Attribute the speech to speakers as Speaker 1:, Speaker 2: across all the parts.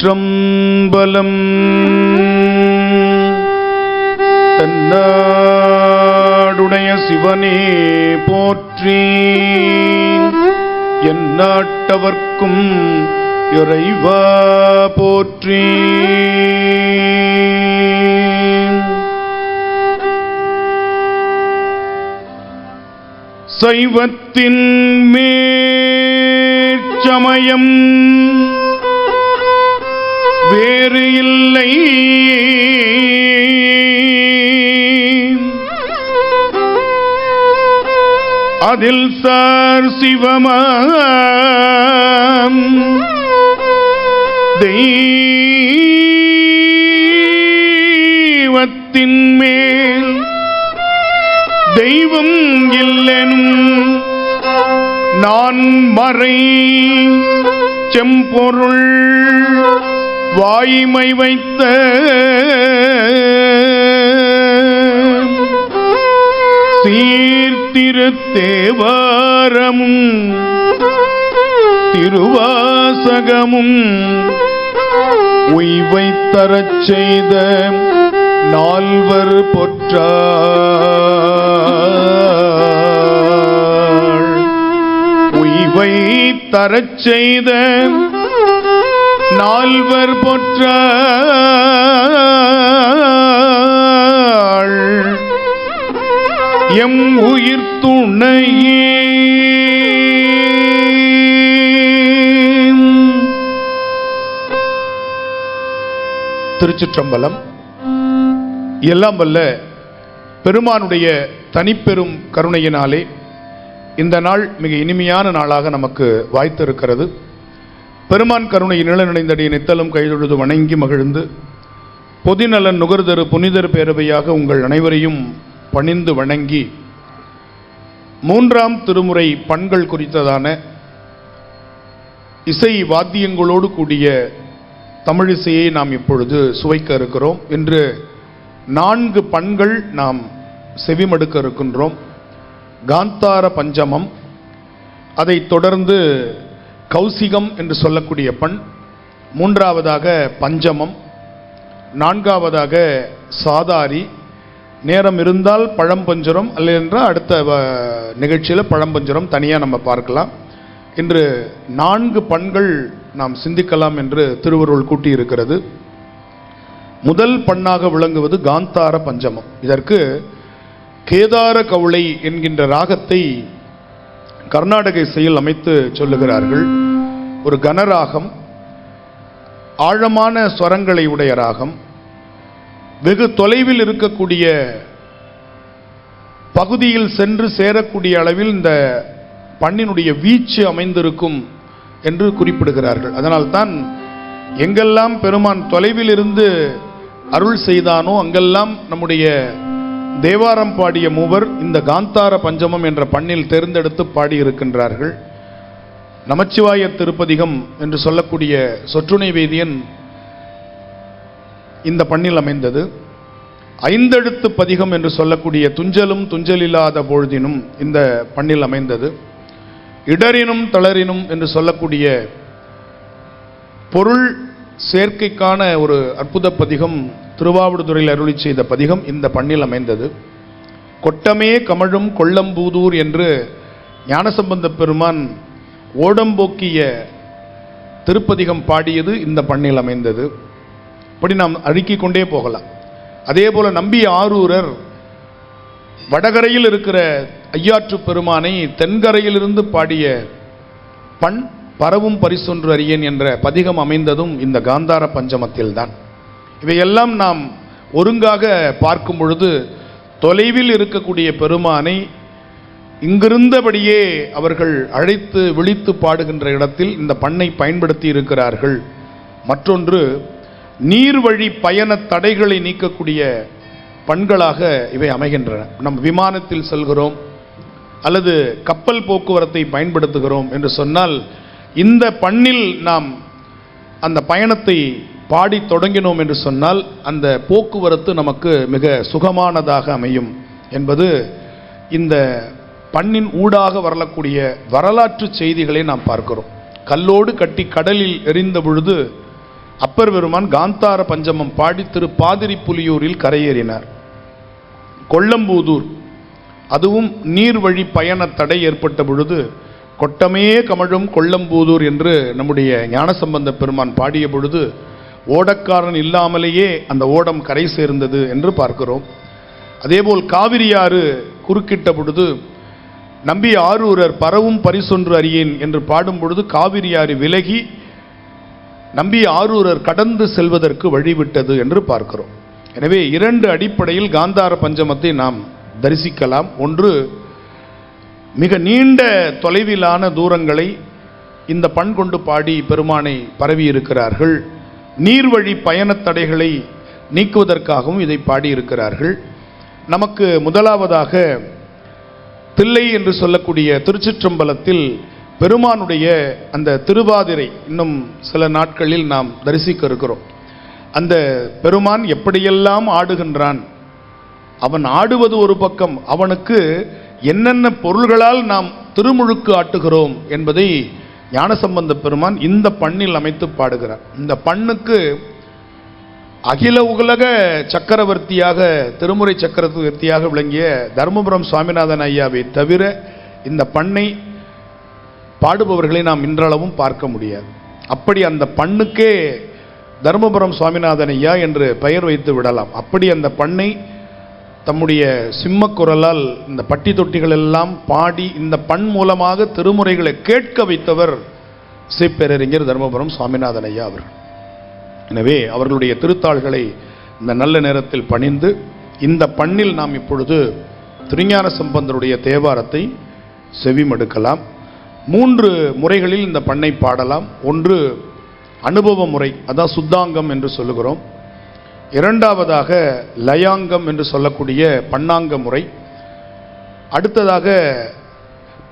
Speaker 1: திருச்சிற்றம்பலம். தன்னாடுடைய சிவனே போற்றி, எந்நாட்டவர்க்கும் இறைவா போற்றி. சைவத்தின் மேற்சமயம் வேறு இல்லை, அதில் சார் சிவமாம் தெய்வத்தின் மேல் தெய்வம் இல்லெனும் நான் மறை செம்பொருள் வாய்மை வைத்த சீர்திருத்தேவாரமும் திருவாசகமும் உய்வை தரச் செய்த நால்வர் பொற்றாள். உய்வை தரச் செய்த நால்வர் பொற்றாள். எம் உயிர் துணையே திருச்சிற்றம்பலம். எல்லாம் வல்ல பெருமானுடைய தனிப்பெரும் கருணையினாலே இந்த நாள் மிக இனிமையான நாளாக நமக்கு வாய்த்திருக்கிறது. பெருமான் கருணை நிழநினைந்தடிய நித்தலும் கைதொழுது வணங்கி மகிழ்ந்து பொதிநலன் நுகர்தரு புனிதர் பேரவையாக உங்கள் அனைவரையும் பணிந்து வணங்கி மூன்றாம் திருமுறை பண்கள் குறித்ததான இசை வாத்தியங்களோடு கூடிய தமிழிசையை நாம் இப்பொழுது சுவைக்க இருக்கிறோம். இன்று 4 பண்கள் நாம் செவிமடுக்க இருக்கின்றோம். காந்தார பஞ்சமம், அதைத் தொடர்ந்து கௌசிகம் என்று சொல்லக்கூடிய பண், மூன்றாவதாக பஞ்சமம், நான்காவதாக சாதாரி, நேரம் இருந்தால் பழம்பஞ்சரம், அல்ல என்றால் அடுத்த நிகழ்ச்சியில் பழம்பஞ்சரம் தனியாக நம்ம பார்க்கலாம். இன்று 4 பண்கள் நாம் சிந்திக்கலாம் என்று திருவருள் கூட்டியிருக்கிறது. முதல் பண்ணாக விளங்குவது காந்தார பஞ்சமம். இதற்கு கேதார கவுளை என்கின்ற ராகத்தை கர்நாடக இசையில் அமைத்து சொல்லுகிறார்கள். ஒரு கனராகம், ஆழமான ஸ்வரங்களை உடைய ராகம், வெகு தொலைவில் இருக்கக்கூடிய பகுதியில் சென்று சேரக்கூடிய அளவில் இந்த பண்ணினுடைய வீச்சு அமைந்திருக்கும் என்று குறிப்பிடுகிறார்கள். அதனால்தான் எங்கெல்லாம் பெருமான் தொலைவில் இருந்து அருள் செய்தானோ அங்கெல்லாம் நம்முடைய தேவாரம் பாடிய மூவர் இந்த காந்தார பஞ்சமம் என்ற பண்ணில் தேர்ந்தெடுத்து பாடியிருக்கின்றார்கள். நமச்சிவாய திருப்பதிகம் என்று சொல்லக்கூடிய சொற்றுணை வேதியன் இந்த பண்ணில் அமைந்தது. 5 எழுத்து பதிகம் என்று சொல்லக்கூடிய துஞ்சலும் துஞ்சலில்லாத பொழுதினும் இந்த பண்ணில் அமைந்தது. இடரினும் தளரினும் என்று சொல்லக்கூடிய பொருள் சேர்க்கைக்கான ஒரு அற்புத பதிகம் திருவாவடுதுறையில் அருளி செய்த பதிகம் இந்த பண்ணில் அமைந்தது. கொட்டமே கமழும் கொள்ளம்பூதூர் என்று ஞானசம்பந்த பெருமான் ஓடம்போக்கிய திருப்பதிகம் பாடியது இந்த பண்ணில் அமைந்தது. இப்படி நாம் அடுக்கிக் கொண்டே போகலாம். அதே போல நம்பி ஆரூரர் வடகரையில் இருக்கிற ஐயாற்று பெருமானை தென்கரையிலிருந்து பாடிய பண் பரவும் பரிசொன்று அறியேன் என்ற பதிகம் அமைந்ததும் இந்த காந்தார பஞ்சமத்தில் தான். இவையெல்லாம் நாம் ஒருங்காக பார்க்கும் பொழுது தொலைவில் இருக்கக்கூடிய பெருமானை இங்கிருந்தபடியே அவர்கள் அழைத்து விழித்து பாடுகின்ற இடத்தில் இந்த பண்ணை பயன்படுத்தி இருக்கிறார்கள். மற்றொன்று, நீர்வழி பயண தடைகளை நீக்கக்கூடிய பண்களாக இவை அமைகின்றன. நம் விமானத்தில் செல்கிறோம் அல்லது கப்பல் போக்குவரத்தை பயன்படுத்துகிறோம் என்று சொன்னால் இந்த பண்ணில் நாம் அந்த பயணத்தை பாடி தொடங்கினோம் என்று சொன்னால் அந்த போக்குவரத்து நமக்கு மிக சுகமானதாக அமையும் என்பது இந்த பண்ணின் ஊடாக வரக்கூடிய வரலாற்று செய்திகளை நாம் பார்க்கிறோம். கல்லோடு கட்டி கடலில் எறிந்த பொழுது அப்பர் பெருமான் காந்தார பஞ்சமம் பாடி திரு பாதிரிப்புலியூரில் கரையேறினார். கொல்லம்பூதூர், அதுவும் நீர்வழி பயண தடை ஏற்பட்ட பொழுது கொட்டமே கமழும் கொல்லம்பூதூர் என்று நம்முடைய ஞானசம்பந்த பெருமான் பாடிய பொழுது ஓடக்காரன் இல்லாமலேயே அந்த ஓடம் கரை சேர்ந்தது என்று பார்க்கிறோம். அதேபோல் காவிரியாறு குறுக்கிட்ட பொழுது நம்பி ஆரூரர் பரவும் பரிசொன்று அறியேன் என்று பாடும் பொழுது காவிரியாறு விலகி நம்பி ஆரூரர் கடந்து செல்வதற்கு வழிவிட்டது என்று பார்க்கிறோம். எனவே இரண்டு அடிப்படையில் காந்தார பஞ்சமத்தை நாம் தரிசிக்கலாம். ஒன்று, மிக நீண்ட தொலைவிலான தூரங்களை இந்த பண் கொண்டு பாடி பெருமானை பரவி இருக்கிறார்கள். நீர்வழி பயணத் தடைகளை நீக்குவதற்காகவும் இதை பாடியிருக்கிறார்கள். நமக்கு முதலாவதாக தில்லை என்று சொல்லக்கூடிய திருச்சிற்றம்பலத்தில் பெருமானுடைய அந்த திருவாதிரை இன்னும் சில நாட்களில் நாம் தரிசிக்க இருக்கிறோம். அந்த பெருமான் எப்படியெல்லாம் ஆடுகின்றான், அவன் ஆடுவது ஒரு பக்கம், அவனுக்கு என்னென்ன பொருள்களால் நாம் திருமுழுக்கு ஆட்டுகிறோம் என்பதை ஞானசம்பந்த பெருமான் இந்த பண்ணில் அமைத்து பாடுகிறார். இந்த பண்ணுக்கு அகில உலக சக்கரவர்த்தியாக, திருமுறை சக்கரவர்த்தியாக விளங்கிய தர்மபுரம் சுவாமிநாதன் ஐயாவை தவிர இந்த பண்ணை பாடுபவர்களை நாம் இன்றளவும் பார்க்க முடியாது. அப்படி அந்த பண்ணுக்கே தர்மபுரம் சுவாமிநாதன் ஐயா என்று பெயர் வைத்து விடலாம். அப்படி அந்த பண்ணை தம்முடைய சிம்மக்குரலால் இந்த பட்டி தொட்டிகள் எல்லாம் பாடி இந்த பண் மூலமாக திருமுறைகளை கேட்க வைத்தவர் இசைப்பேரறிஞர் தர்மபுரம் சுவாமிநாதன் ஐயா அவர்கள். எனவே அவர்களுடைய திருத்தாள்களை இந்த நல்ல நேரத்தில் பணிந்து இந்த பண்ணில் நாம் இப்பொழுது திருஞான சம்பந்தருடைய தேவாரத்தை செவிமடுக்கலாம். 3 முறைகளில் இந்த பண்ணை பாடலாம். ஒன்று அனுபவ முறை, அதான் சுத்தாங்கம் என்று சொல்லுகிறோம். இரண்டாவதாக லயாங்கம் என்று சொல்லக்கூடிய பண்ணாங்க முறை. அடுத்ததாக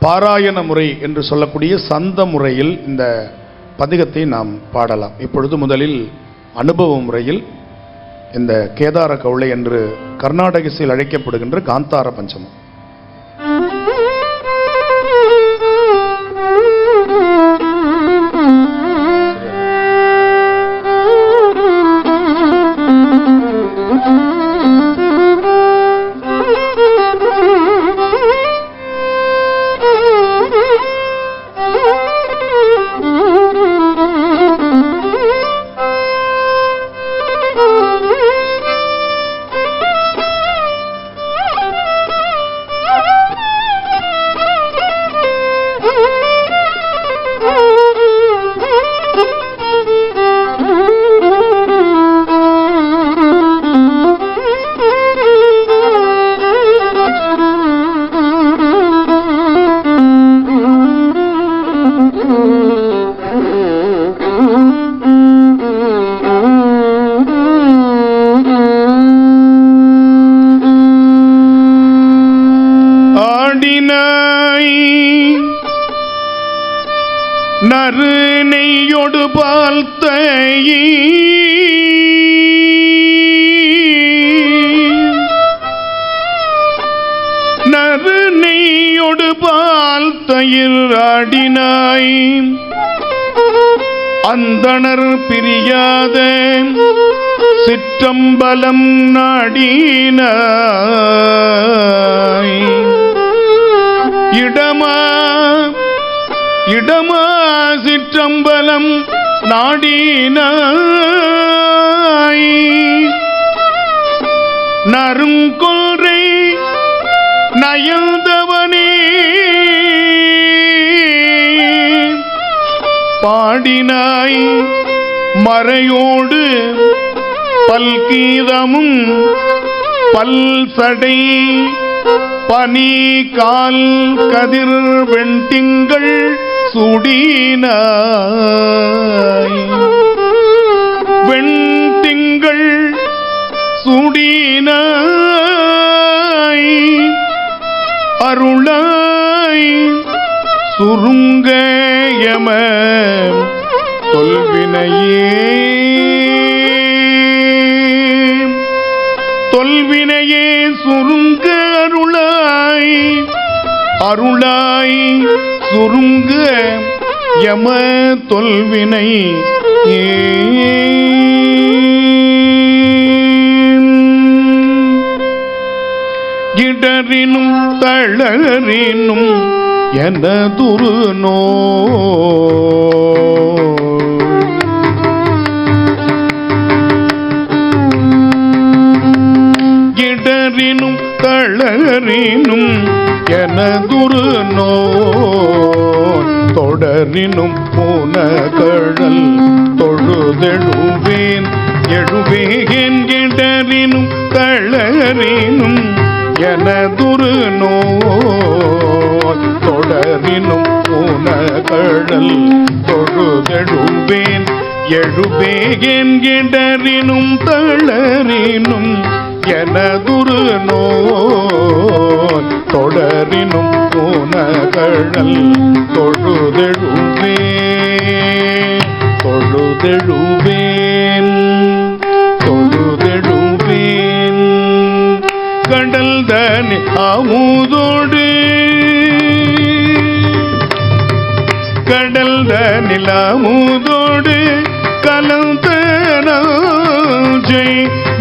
Speaker 1: பாராயண முறை என்று சொல்லக்கூடிய சந்த முறையில் இந்த பதிகத்தை நாம் பாடலாம். இப்பொழுது முதலில் அனுபவ முறையில் இந்த கேதார கவுளை என்று கர்நாடக இசையில் அழைக்கப்படுகின்ற காந்தார பஞ்சமம். நறு நெய்யொடு பால்த்தையை நறு நெய்யொடு பால் தயிர் ஆடினாய் அந்தணர் பிரியாத சிற்றம்பலம் நாடினாய் இடமா சிற்றம்பலம் நாடினாய் நறுங்கொன்றை நயந்தவனே பாடினாய் மறையோடு பல்கீதமும் பல்சடை பனி கால் கதிர் வெண்திங்கள் சூடினாய் வெண்திங்கள் சூடினாய் அருளாய் சுருங்க யம தொல்வினையே சுருங்க அருளாய் சுருங்க யம தொல்வினை இடரினும் தளரினும் எனதுரு இடரினும் தளரினும் எனதுரு தொடரினும் புனகழல் தொழுதெழுவேன் எழுவேன் இடரினும் தளரினும் எனதுரு தொடரினும் புனகழல் தொழுதெழுவேன் எழுவேன் இடரினும் தளரினும் எனதுரு தொடரினும் புனகழல் தொழுதெழுவேன் தொழுதெழுவேன் தொழுதெழுவேன் கடல் தனி அமுதோடு கடல் தனில் அமுதோடு கலந்த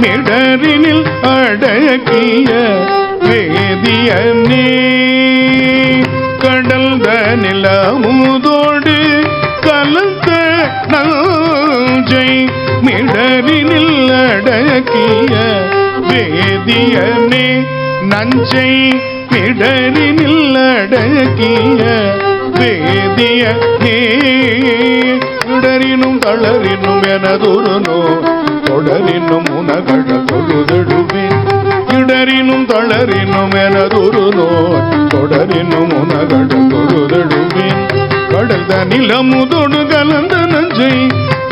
Speaker 1: மிடரினில் அடக்கிய வேதியனே கடல் தனில் அமுதோடு கலந்த மிடரினில் அடக்கிய வேதியனே நஞ்சை மிடரினில் அடக்கிய வேதியனே இடரினும் தளரினும் எனதுரு தொடரினும் உனகழ தொழுதெழுவேன் இடரினும் தளரினும் எனதுரு தொடரினும் உனகழ தொழுதெழுவேன் கடல் தனில் அமுதோடு கலந்த நஞ்சை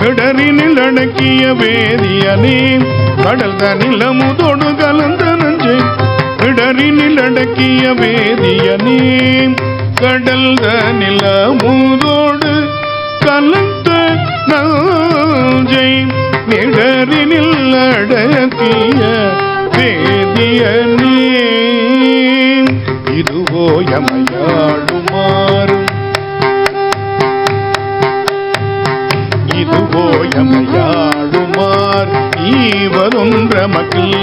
Speaker 1: இடரினில் அடக்கிய வேதியனே கடல் தனில் அமுதோடு கலந்த நஞ்சை இடரினில் அடக்கிய வேதியனே கடல் தனில் அமுதோடு கலந்த நஞ்சை இடரினில் அடக்கிய வேதியனே இதுவோ எமையாளுமாறு இதுவோ எமையாளுமார் ஈவதொன்ற மக்கள்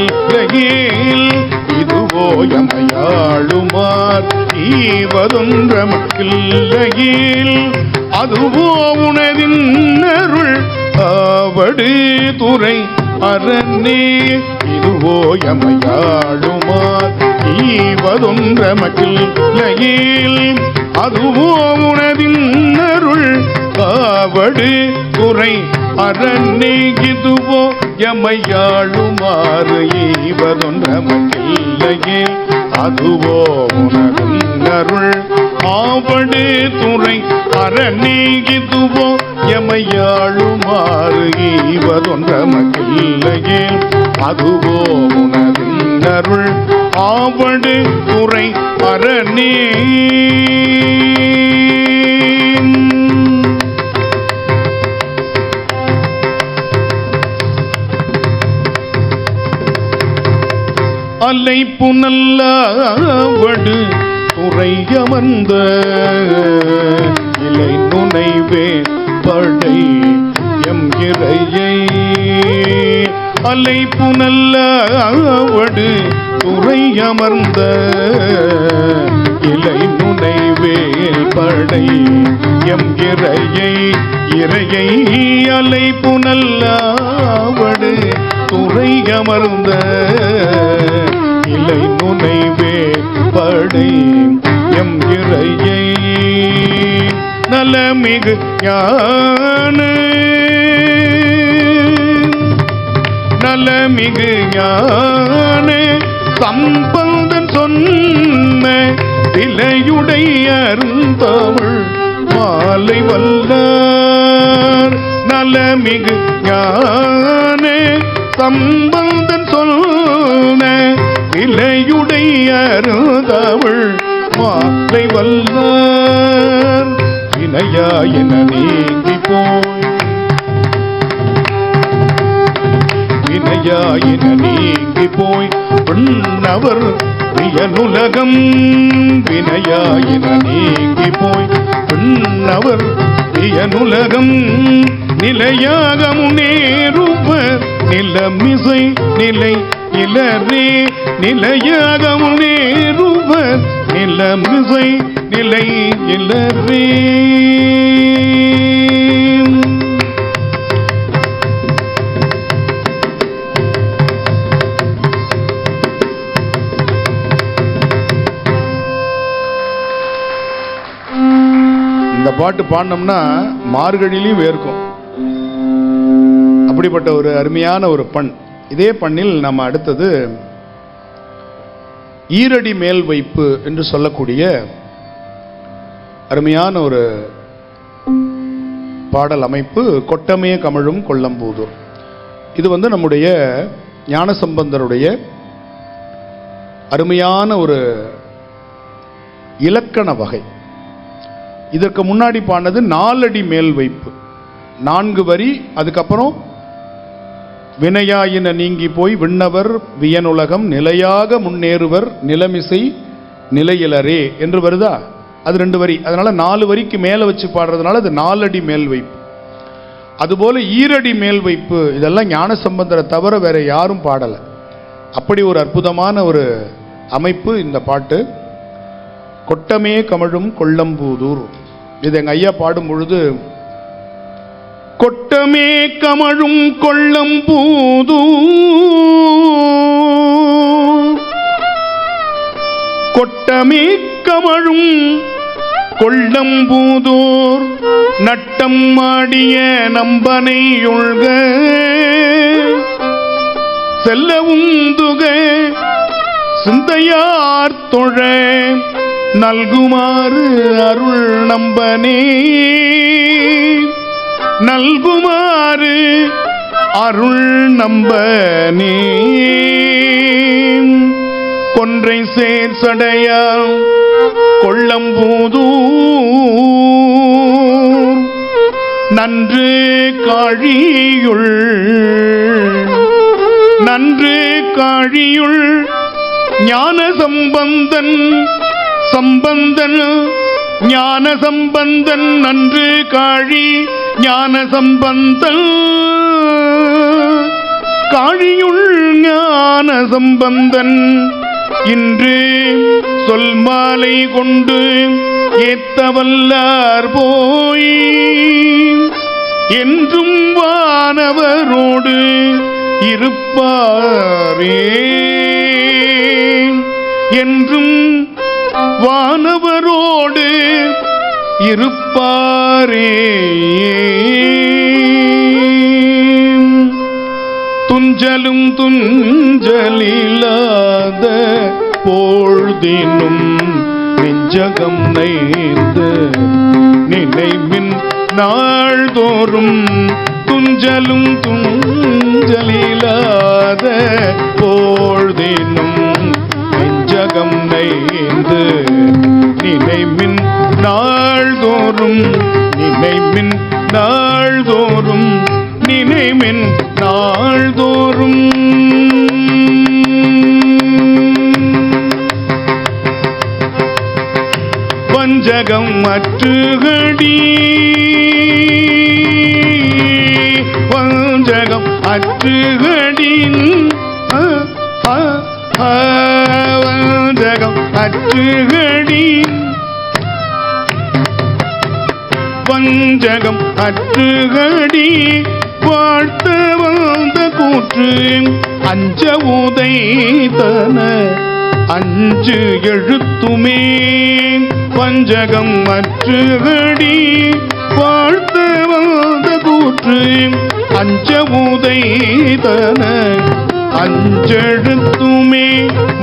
Speaker 1: இதுவோ எமையாளுமார் ஈவதொன்ற மக்கள் அதுவோ உனதின் அருள் ஆவடு துறை அரண்ணே இதுவோ எமையாளுமார் ஈவதொன்ற மக்கள் அதுவோ உனதின் அருள் ஆவடு துறை அரண்ணே இதுவோ எமையாளுமாறு ஈவதொன்ற மக்கள் அதுவோ உனதின் அருள் ஆவடு துறை அரண்ணே இதுவோ எமையாளுமாறு ஈவதொன்ற மக்கள் அதுவோ உனதின் அருள் ஆவடு துறை அரண்ணே அலை புனல்லாவடு துறையமர்ந்த இலை நுனைவே படை எம் இறையை அலை புனல்லாவடு துறையமர்ந்த இலை நுனைவே படை எம் இறையை இறையை அலை புனல்லாவடு துறையமர்ந்த இலை நுனைவே படை எம் இறையை நலமிகு ஞான நலமிகு ஞான சம்பந்தன் சொன்ன விலையுடைய அருந்தமிழ் மாலை வல்லார் நலமிகு ஞான சம்பந்தன் சொன்ன விலையுடைய அருந்தமிழ் மாலை வல்லார் வினையாயின நீங்கி போய் வினையாயின நீங்கி போய் பின்னவர் வியனுலகம் வினையாயின நீங்கி போய் பின்னவர் வியனுலகம் நிலையாக முன்னேறுவர் நிலமிசை நிலை இலரே நிலையாக முன்னேறுவர் நிலமிசை நிலை இலரே. இந்த பாட்டு பாடினோம்னா மார்கழியிலையும் வேர்க்கும். அப்படிப்பட்ட ஒரு அருமையான ஒரு பண். இதே பண்ணில் நம்ம அடுத்தது ஈரடி மேல் வைப்பு என்று சொல்லக்கூடிய அருமையான ஒரு பாடல் அமைப்பு கொட்டமே கமழும் கொல்லம்பூதூர். இது நம்முடைய ஞானசம்பந்தருடைய அருமையான ஒரு இலக்கண வகை. இதற்கு முன்னாடி பாடினது 4 அடி மேல் வைப்பு, 4 வரி. அதுக்கப்புறம் வினையாயின நீங்கி போய் விண்ணவர் வியனுலகம் நிலையாக முன்னேறுவர் நிலமிசை நிலையிலரே என்று வருதா? அது 2 வரி. அதனால 4 வரிக்கு மேல வச்சு பாடுறதுனால அது 4 அடி மேல் வைப்பு. அதுபோல ஈரடி மேல் வைப்பு இதெல்லாம் ஞானசம்பந்தரை தவிர வேற யாரும் பாடல. அப்படி ஒரு அற்புதமான ஒரு அமைப்பு இந்த பாட்டு. கொட்டமே கமழும் கொல்லம்பூதூர். இது எங்க ஐயா பாடும் பொழுது கொட்டமே கமழும் கொல்லம்பூதூர் கொட்டமே கமழும் கொல்லம்பூதூர் நட்டம் மாடிய நம்பனையுள்க செல்லவும் துக சிந்தையார் தொழ நல்குமாறு அருள் நம்பனே நல்குமாறு அருள் நம்பனே. கொன்றை சேர் சடையால் கொல்லம்பூதூர் நன்று காழியுள் நன்று காழியுள் ஞான சம்பந்தன் சம்பந்தன் ஞான சம்பந்தன் நன்று காழி ஞான சம்பந்தன் காழியுள் ஞான சம்பந்தன் இன்று சொல் மாலை கொண்டு ஏத்தவல்லார் போய் என்றும் வானவரோடு இருப்பாரே என்றும் வானவரோடு இருப்பாரே. துஞ்சலும் துஞ்சலில்லாத பொழுதினும் நெஞ்சகம் நைந்து நினைமின் நாள்தோறும் துஞ்சலும் துஞ்சலில்லாத பொழுதினும் நெஞ்சகம் நைந்து நினைமின் நாள்தோறும் நினைமின் நாள்தோறும் நினைமின் நாள்தோறும். வஞ்சகம் அற்றுகடி வஞ்சகம் அற்றுகடின் வஞ்சகம் அற்றுகடி வஞ்சகம் அற்றுகடி வாழ்த்த வந்த கூற்று அஞ்ச உதைத்தன அஞ்சு எழுத்துமே. வஞ்சகம் அற்றுகடி வாழ்த்த வந்த கூற்று அஞ்ச உதைத்தன அஞ்செழுத்துமே.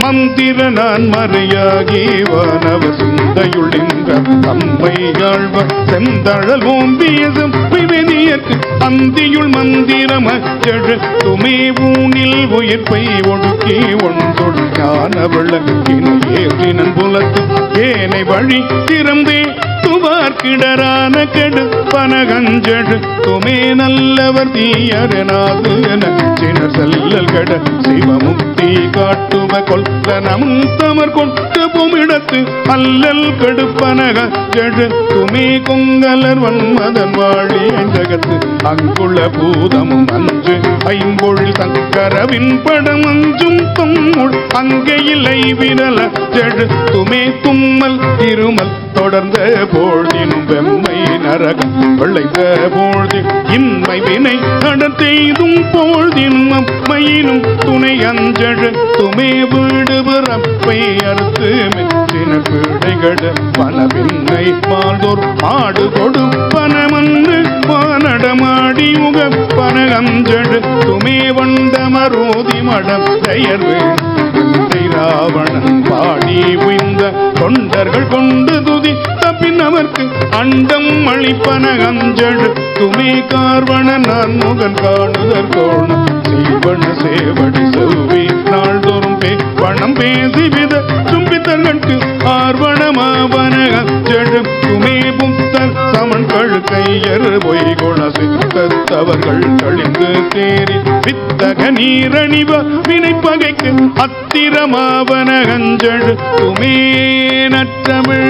Speaker 1: மந்திர நான் மறையாகி வானவ சிந்தையுள் நின்ற தம்மையாழ்வர் செந்தழல் ஓம்பிய செவ்வியற்கு அந்தியுள் மந்திரம் அச்செழுத்துமே. ஊனில் உயிர்ப்பை ஒடுக்கி ஒன்றொடு ஞான விளக்கினை ஏற்றினன் புலத்து ஏனை வழி திறந்தே துவார்கிடரான கெடு பனகஞ்செழுத்துமே. நல்லவர் தீயரனாது என சின மலர் செல்லல் கட சிவமுக்தி காட்டுவ கொல்லனம் தமர் கொண்டு புமிடத்து அல்லல் கடுப்பனக ஜெழுத்துமே கொங்கலர் வன்மதன் வாழி அஞ்சகத்து அங்குள்ள பூதமும் அஞ்சு ஐம்பொழில் சங்கரவின் படம் அஞ்சும் தொம்முள் அங்கே இல்லை விரல ஜெழுத்துமே தும்மல் திருமல் தொடர்ந்த போழ்தினும் வெம்மை நரகம் விளைந்த போழ்தி இன்மை வினை நடத்தெய்தும் போழ்தினும் அம்மையினும் துணை அஞ்சழு துமே வீடு பிறப்பை அறுத்து மெச்சின பிழைகட பணவின்னை மாதோர் ஆடு கொடு பணமன்று வானடமாடி முக பனகஞ்சழு துமே வண்டமரோதி மடம் பெயர்வு ராவணன் பாடி உய்ந்த தொண்டர்கள் கொண்டு துதி தப்பின் அவர்க்கு அண்டம் அளிப்பனகஞ்சழு துமே கார்வண நான் முகன் காணுதற் கோணம் செய்வன சேவடி செவ்வி நாள்தோறும் பணம் பேசி வித சும்பித்தற்கு ஆர்வணமாவனகஞ்சழு துமே புத்தர் சமன் கழுக்கையர் பொய் குணசித்தவர்கள் கழிந்து தேறி வித்தக நீரணிவ வினைப்பகைக்கு அத்திரமாவனகஞ்சழு துமே நற்றமிழ்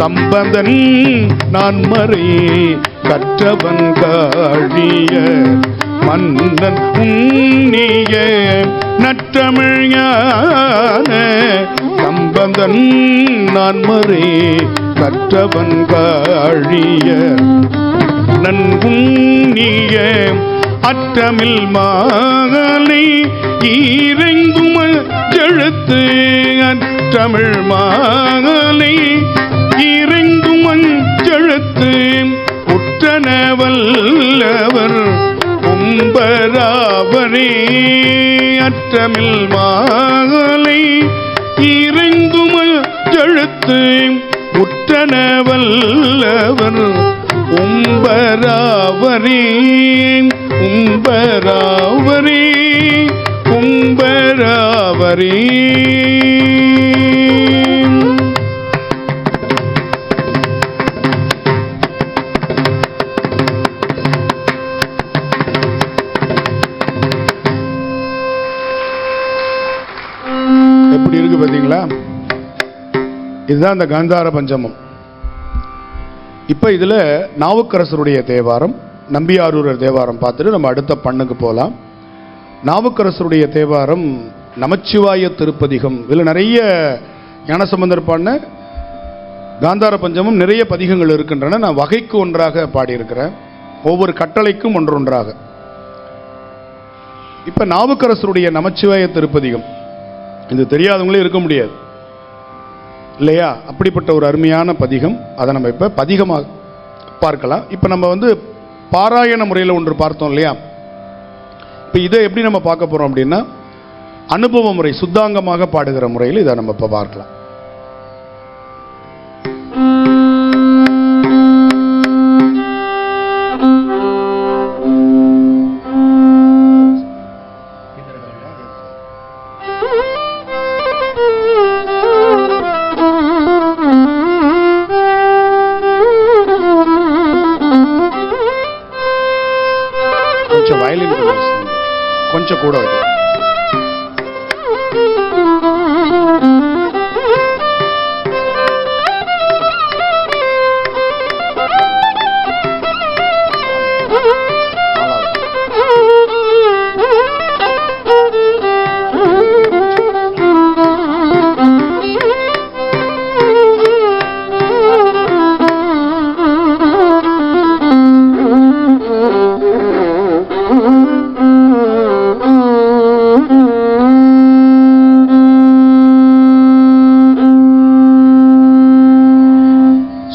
Speaker 1: சம்பந்தன் நான் மறை கற்றவன் காழிய மன்னன் உண்ணிய நற்றமிழ் சம்பந்தன் நான் மறை கற்றவன் காழிய நன்குண்ணிய அற்றமில் மாலை ஈரெங்கும் எழுத்து அற்றமிழ் மாலை ஈரெங்கும் அஞ்செழுத்து உற்றனவல்லவர் உம்பராவரே அற்றமில் மாலை ஈரெங்கும் அஞ்செழுத்து உற்றனவல்லவர் உம்பராவரே உம்பராவரே உம்பராவரே. எப்படி இருக்கு பாத்தீங்களா? இதுதான் இந்த காந்தார பஞ்சமம். இப்ப இதுல நாவுக்கரசருடைய தேவாரம், நம்பியாரூரர் தேவாரம் பார்த்துட்டு நம்ம அடுத்த பண்ணுக்கு போகலாம். நாவுக்கரசருடைய தேவாரம் நமச்சிவாய திருப்பதிகம். இதில் நிறைய ஞானசம்பந்தர் பாடின காந்தார பஞ்சமம் நிறைய பதிகங்கள் இருக்கின்றன. நான் வகைக்கு ஒன்றாக பாடியிருக்கிறேன், ஒவ்வொரு கட்டளைக்கும் ஒன்றொன்றாக. இப்போ நாவுக்கரசருடைய நமச்சிவாய திருப்பதிகம் இது தெரியாதவங்களே இருக்க முடியாது இல்லையா? அப்படிப்பட்ட ஒரு அருமையான பதிகம். அதை நம்ம இப்போ பதிகமாக பார்க்கலாம். இப்போ நம்ம பாராயண முறையில் ஒன்று பார்த்தோம் இல்லையா? இப்போ இதை எப்படி நம்ம பார்க்க போகிறோம் அப்படின்னா, அனுபவ முறை, சுத்தாங்கமாக பாடுகிற முறையில் இதை நம்ம இப்போ பார்க்கலாம். வயலின் கொஞ்சம் கூட வைக்க.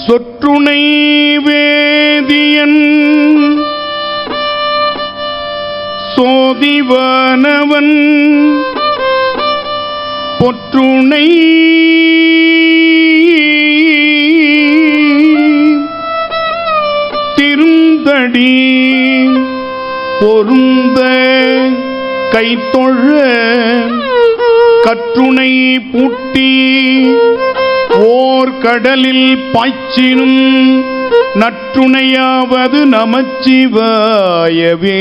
Speaker 1: சொற்றுணை வேதியன் சோதிவானவன் பொற்றுணை திருந்தடி பொருந்த கைத்தொழ கற்றுணை பூட்டி ஓர் கடலில் பாய்ச்சினும் நற்றுணையாவது நமச்சிவாயவே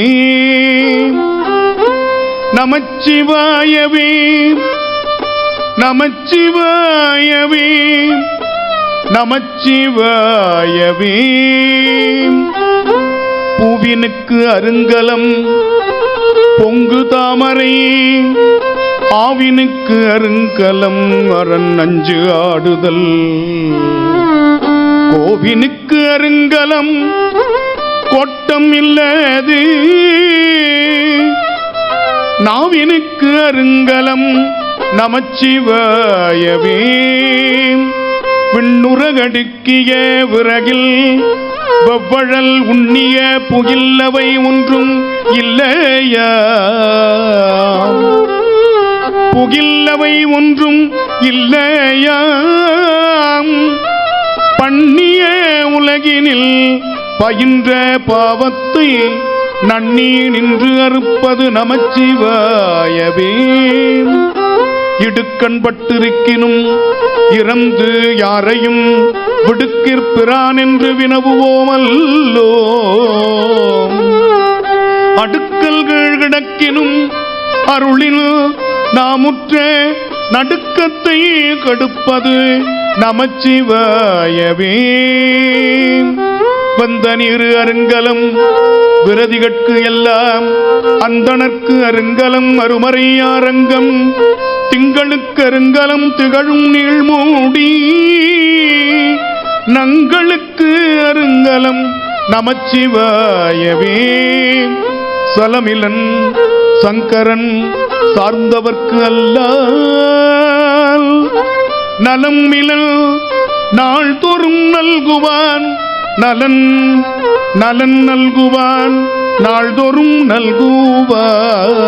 Speaker 1: நமச்சிவாயவே நமச்சிவாயவே நமச்சிவாயவே. பூவினுக்கு அருங்கலம் பொங்கு தாமரை ஆவினுக்கு அருங்கலம் அரண் அஞ்சு ஆடுதல். கோவினுக்கு அருங்கலம் கோட்டம் இல்லது நாவினுக்கு அருங்கலம் நமச்சிவாயவே. விண்ணுறகடுக்கிய விறகில் வெவ்வழல் உண்ணிய புகில்லவை ஒன்றும் இல்லையா புகில்லவை ஒன்றும் இல்லையா. பண்ணிய உலகினில் பயின்ற பாவத்தை நன்னி நின்று அறுப்பது நமச்சிவாயவே. இடுக்கண் பட்டிருக்கினும் இறந்து யாரையும் விடுக்கிற்பிரான் என்று வினவுவோமல்லோ. அடுக்கல்கள் கிடக்கினும் அருளில் நாமுற்ற நடுக்கத்தை கடுப்பது நமச்சிவாயவே. வந்த நீரு அருங்கலம் விரதிகட்கு எல்லாம் அந்தணர்க்கு அருங்கலம் அருமறையாரங்கம் திங்களுக்கு அருங்கலம் திகழும் நீழ்மூடி நங்களுக்கு அருங்கலம் நமச்சிவாயவே. சலமிலன் சங்கரன் சார்ந்தவர்க்கு அல்லால் நலம் மிலன் நாள்தோறும் நல்குவான் நலன் நலன் நல்குவான் நாள்தோறும் நல்குவான்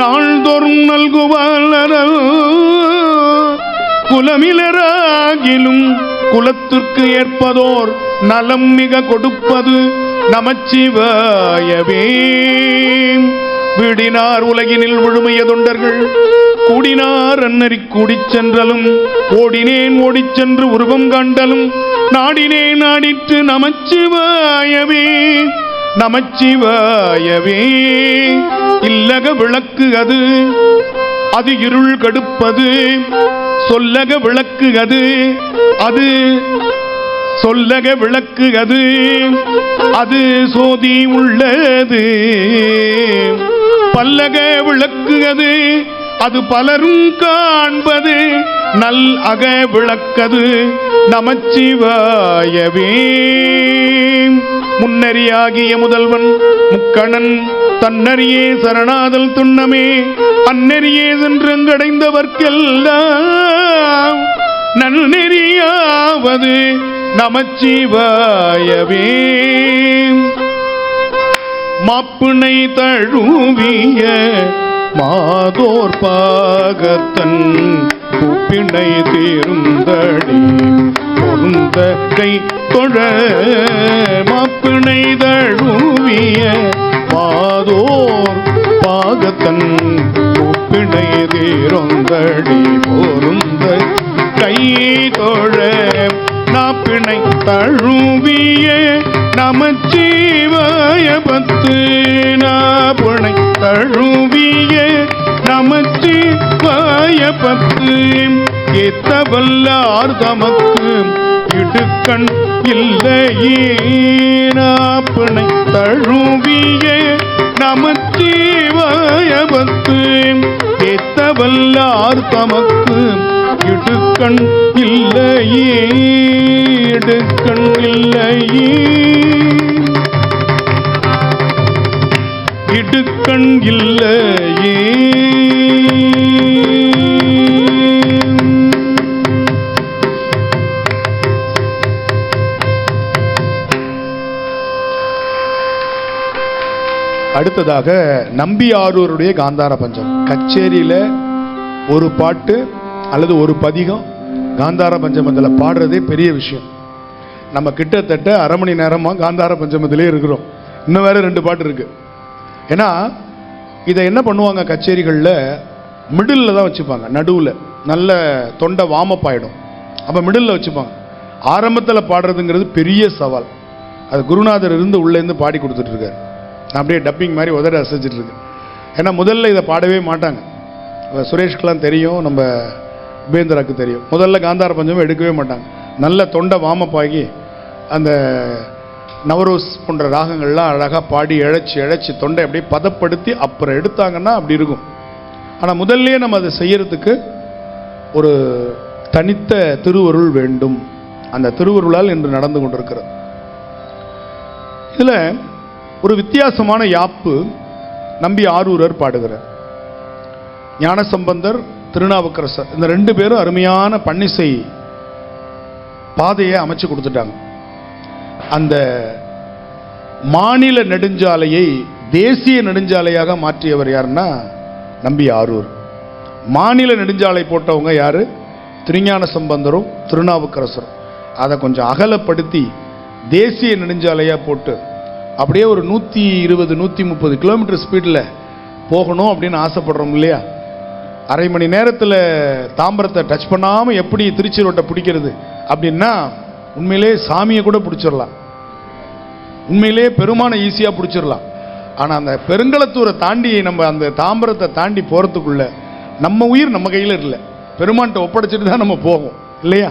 Speaker 1: நாள்தோறும் நல்குவான். குலமிலராகிலும் குலத்திற்கு ஏற்பதோர் நலம் மிக கொடுப்பது நமச்சிவாயவே. வீடினார் உலகினில் விழுமைய தொண்டர்கள் கூடினார் அன்னறி கூடிச் சென்றலும் ஓடினேன் ஓடிச் சென்று உருவம் கண்டலும் நாடினேன் நாடிற்று நமச்சிவாயவே நமச்சிவாயவே. இல்லக விளக்கு அது அது இருள் கடுப்பது சொல்லக விளக்கு அது அது சொல்லக விளக்கு அது அது சோதி உள்ளது. பல்லக விளக்கு அது அது பலரும் காண்பது நல் அக விளக்கது நமச்சிவாயவே. முன்னறியாகிய முதல்வன் முக்கணன் தன்னறியே சரணாதல் துண்ணமே அந்நெறியே சென்றடைந்தவர்க்கெல்லாம் நன்னெறியாவது நமச்சிவாயவே. மாப்பிணை தழுவிய மாதோர் பாகத்தன் கூப்பிணை தீருந்தடி பொருந்த கை தொழ. மாப்பிணை தழுவிய மாதோர் பாகத்தன் கூப்பிணை தீருந்தடி பொருந்த கை தொழ. நாப்பிணை தழுவிய நமச்சிவாய பத்து நாப்பிணை தழுவிய நமச்சிவாய பத்து. ஏத்தவல்லார் தமக்கு இடுக்கண் இல்லையே நாப்பிணை தழுவிய நமச்சிவாய பத்து. ஏத்தவல்லார் தமக்கு இடுக்கண் இல்லையே இடுக்கண் இல்லையே இடுக்கண் இல்லையே. அடுத்ததாக நம்பியாரூருடைய காந்தார பஞ்சம். கச்சேரியில ஒரு பாட்டு அல்லது ஒரு பதிகம் காந்தார பஞ்சமத்தில் பாடுறதே பெரிய விஷயம். நம்ம கிட்டத்தட்ட அரை மணி நேரமாக காந்தார பஞ்சமத்திலே இருக்கிறோம். இன்னும் வேற 2 பாட்டு இருக்கு. ஏன்னா இதை என்ன பண்ணுவாங்க கச்சேரிகளில் மிடில் தான் வச்சுப்பாங்க. நடுவில் நல்ல தொண்டை வாமப்பாயிடும். அப்போ மிடில் வச்சுப்பாங்க. ஆரம்பத்தில் பாடுறதுங்கிறது பெரிய சவால். அது குருநாதர் இருந்து உள்ளேருந்து பாடி கொடுத்துட்டு இருக்காரு. நான் அப்படியே டப்பிங் மாதிரி உதற அசைச்சிட்டு இருக்கேன். ஏன்னா முதல்ல இதை பாடவே மாட்டாங்க. சுரேஷ்கெலாம் தெரியும், நம்ம உபேந்திராவுக்கு தெரியும். முதல்ல காந்தார பஞ்சமும் எடுக்கவே மாட்டாங்க. நல்ல தொண்டை வாமப்பாகி அந்த நவரோஸ் போன்ற ராகங்கள்லாம் அழகாக பாடி இழைச்சி தொண்டை அப்படியே பதப்படுத்தி அப்புறம் எடுத்தாங்கன்னா அப்படி இருக்கும். ஆனால் முதல்ல நம்ம அதை செய்யறதுக்கு ஒரு தனித்த திருவருள் வேண்டும். அந்த திருவருளால் இன்று நடந்து கொண்டிருக்கிறது. இதில் ஒரு வித்தியாசமான யாப்பு நம்பி ஆரூரர் பாடுகிறார். ஞானசம்பந்தர், திருநாவுக்கரசர் இந்த 2 பேரும் அருமையான பன்னிசை பாதையை அமைச்சு கொடுத்துட்டாங்க. அந்த மாநில நெடுஞ்சாலையை தேசிய நெடுஞ்சாலையாக மாற்றியவர் யாருன்னா நம்பி ஆரூர். மாநில நெடுஞ்சாலை போட்டவங்க யாரு? திருஞான சம்பந்தரும் திருநாவுக்கரசரும். அதை கொஞ்சம் அகலப்படுத்தி தேசிய நெடுஞ்சாலையாக போட்டு அப்படியே ஒரு 120-130 கிலோமீட்டர் ஸ்பீடில் போகணும் அப்படின்னு ஆசைப்படுறோம் இல்லையா? அரை மணி நேரத்தில் தாம்பரத்தை டச் பண்ணாமல் எப்படி திருச்சி ரோட்டை பிடிக்கிறது அப்படின்னா உண்மையிலே சாமியை கூட பிடிச்சிடலாம், உண்மையிலே பெருமானை ஈஸியாக பிடிச்சிடலாம். ஆனால் அந்த பெருங்களத்தூரை தாண்டி நம்ம அந்த தாம்பரத்தை தாண்டி போகிறதுக்குள்ள நம்ம உயிர் நம்ம கையில் இல்லை, பெருமான்கிட்ட ஒப்படைச்சிட்டு தான் நம்ம போவோம் இல்லையா?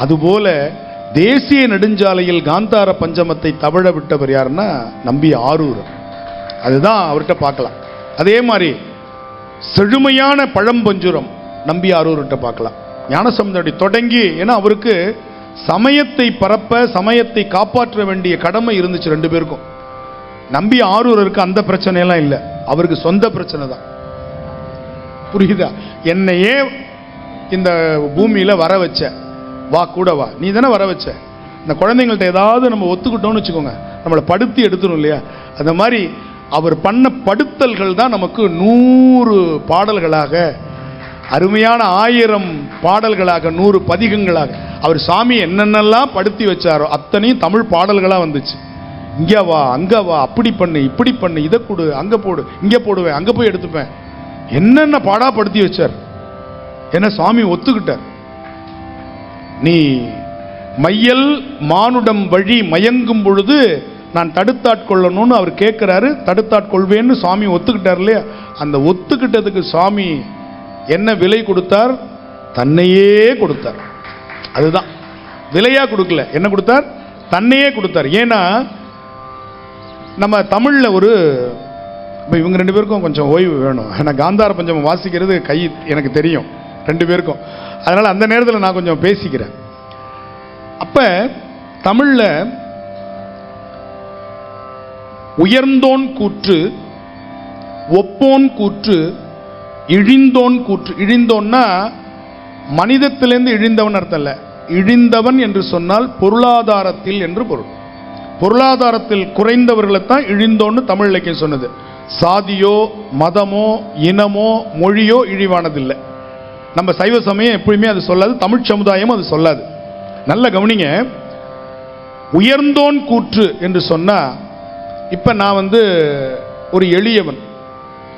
Speaker 1: அதுபோல தேசிய நெடுஞ்சாலையில் காந்தார பஞ்சமத்தை தவழ விட்டவர் யாருன்னா நம்பி ஆரூர். அதுதான் அவர்கிட்ட பார்க்கலாம். அதே மாதிரி செழுமையான பழம்பஞ்சுரம் நம்பி ஆரூர்கிட்ட பார்க்கலாம். ஞானசம்பந்தருடைய தொடங்கி, ஏன்னா அவருக்கு சமயத்தை பரப்ப சமயத்தை காப்பாற்ற வேண்டிய கடமை இருந்துச்சு 2 பேருக்கும். நம்பி ஆரூரருக்கு அந்த பிரச்சனையெல்லாம் இல்லை, அவருக்கு சொந்த பிரச்சனை தான். புரியுதா? என்னையே இந்த பூமியில வர வச்ச, வா கூட வா, நீ தானே வர வச்ச. இந்த குழந்தைங்கள்ட்ட ஏதாவது நம்ம ஒத்துக்கிட்டோம்னு வச்சுக்கோங்க, நம்மளை படுத்தி எடுத்துடும் இல்லையா? அந்த மாதிரி அவர் பண்ண படுத்தல்கள் தான் நமக்கு 100 பாடல்களாக, அருமையான 1000 பாடல்களாக, 100 பதிகங்களாக அவர் சாமி என்னென்னலாம் படுத்தி வச்சாரோ அத்தனையும் தமிழ் பாடல்களாக வந்துச்சு. இங்கே வா, அங்கே வா, அப்படி பண்ணு, இப்படி பண்ணு, இதை கொடு, அங்கே போடு, இங்கே போடுவேன், அங்கே போய் எடுத்துப்பேன், என்னென்ன பாடாப்படுத்தி வச்சார். என்ன சாமி ஒத்துக்கிட்டார். நீ மையல் மானுடம் வழி மயங்கும் பொழுது நான் தடுத்தாட்கொள்ளணும்னு அவர் கேட்கிறாரு. தடுத்தாட்கொள்வேன்னு சாமி ஒத்துக்கிட்டார் இல்லையா? அந்த ஒத்துக்கிட்டதுக்கு சாமி என்ன விலை கொடுத்தார்? தன்னையே கொடுத்தார். அதுதான் விலையா கொடுக்கல, என்ன கொடுத்தார்? தன்னையே கொடுத்தார். ஏன்னா நம்ம தமிழ்ல ஒரு இவங்க 2 பேருக்கும் கொஞ்சம் ஓய்வு வேணும். ஏன்னா காந்தார பஞ்சமம் வாசிக்கிறது கை எனக்கு தெரியும் 2 பேருக்கும். அதனால அந்த நேரத்தில் நான் கொஞ்சம் பேசிக்கிறேன். அப்ப தமிழ்ல உயர்ந்தோன் கூற்று, ஒப்போன் கூற்று, இழிந்தோன் கூற்று. இழிந்தோன்னா மனிதத்திலிருந்து இழிந்தவன் அர்த்தம் இல்லை. இழிந்தவன் என்று சொன்னால் பொருளாதாரத்தில் என்று பொருள். பொருளாதாரத்தில் குறைந்தவர்களைத்தான் இழிந்தோன்னு தமிழ் இலக்கியம் சொன்னது. சாதியோ மதமோ இனமோ மொழியோ இழிவானதில்லை. நம்ம சைவ சமயம் எப்பயுமே அது சொல்லாது, தமிழ் சமுதாயமும் அது சொல்லாது. நல்ல கவனிங்க. உயர்ந்தோன் கூற்று என்று சொன்னா, இப்ப நான் ஒரு எளியவன்,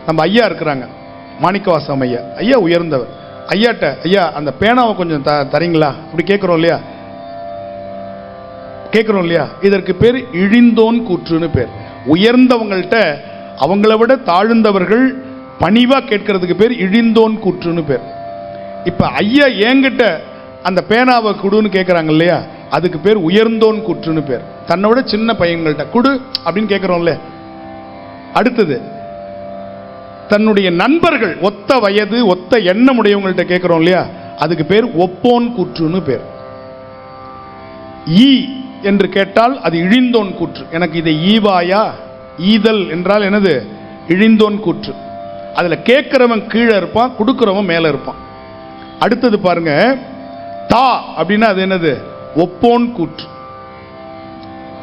Speaker 1: நம்ம ஐயா இருக்கிறாங்க, மாணிக்கவாசம் ஐயா. ஐயா உயர்ந்தவர். ஐயாட்ட, ஐயா அந்த பேனாவை கொஞ்சம் தரீங்களா அப்படி கேட்கிறோம் இல்லையா? கேட்கிறோம் இல்லையா? இதற்கு பேர் இழிந்தோன் கூற்றுன்னு பேர். உயர்ந்தவங்கள்ட்ட அவங்கள விட தாழ்ந்தவர்கள் பணிவா கேட்கறதுக்கு பேர் இழிந்தோன் கூற்றுன்னு பேர். இப்ப ஐயா என்கிட்ட அந்த பேனாவை குடுன்னு கேட்கறாங்க இல்லையா? அதுக்கு பேர் உயர்ந்தோன் கூற்றுன்னு பேர். தன்னோட சின்ன பையன்கள்ட்ட குடு அப்படின்னு கேட்கிறோம்ல. அடுத்தது தன்னுடைய நண்பர்கள் ஒத்த வயது ஒத்த எண்ணம் உடையவங்கள்ட்ட கேட்கிறோம் இல்லையா? அதுக்கு பேர் ஒப்போன் கூற்றுன்னு பேர். ஈ என்று கேட்டால் அது இழிந்தோன் கூற்று. எனக்கு இதை ஈவாயா? ஈதல் என்றால் என்னது? இழிந்தோன் கூற்று. அதுல கேட்கிறவன் கீழே இருப்பான், கொடுக்கிறவன் மேல இருப்பான். அடுத்தது பாருங்க, தா அப்படின்னா அது என்னது? ஒப்போன் கூற்று.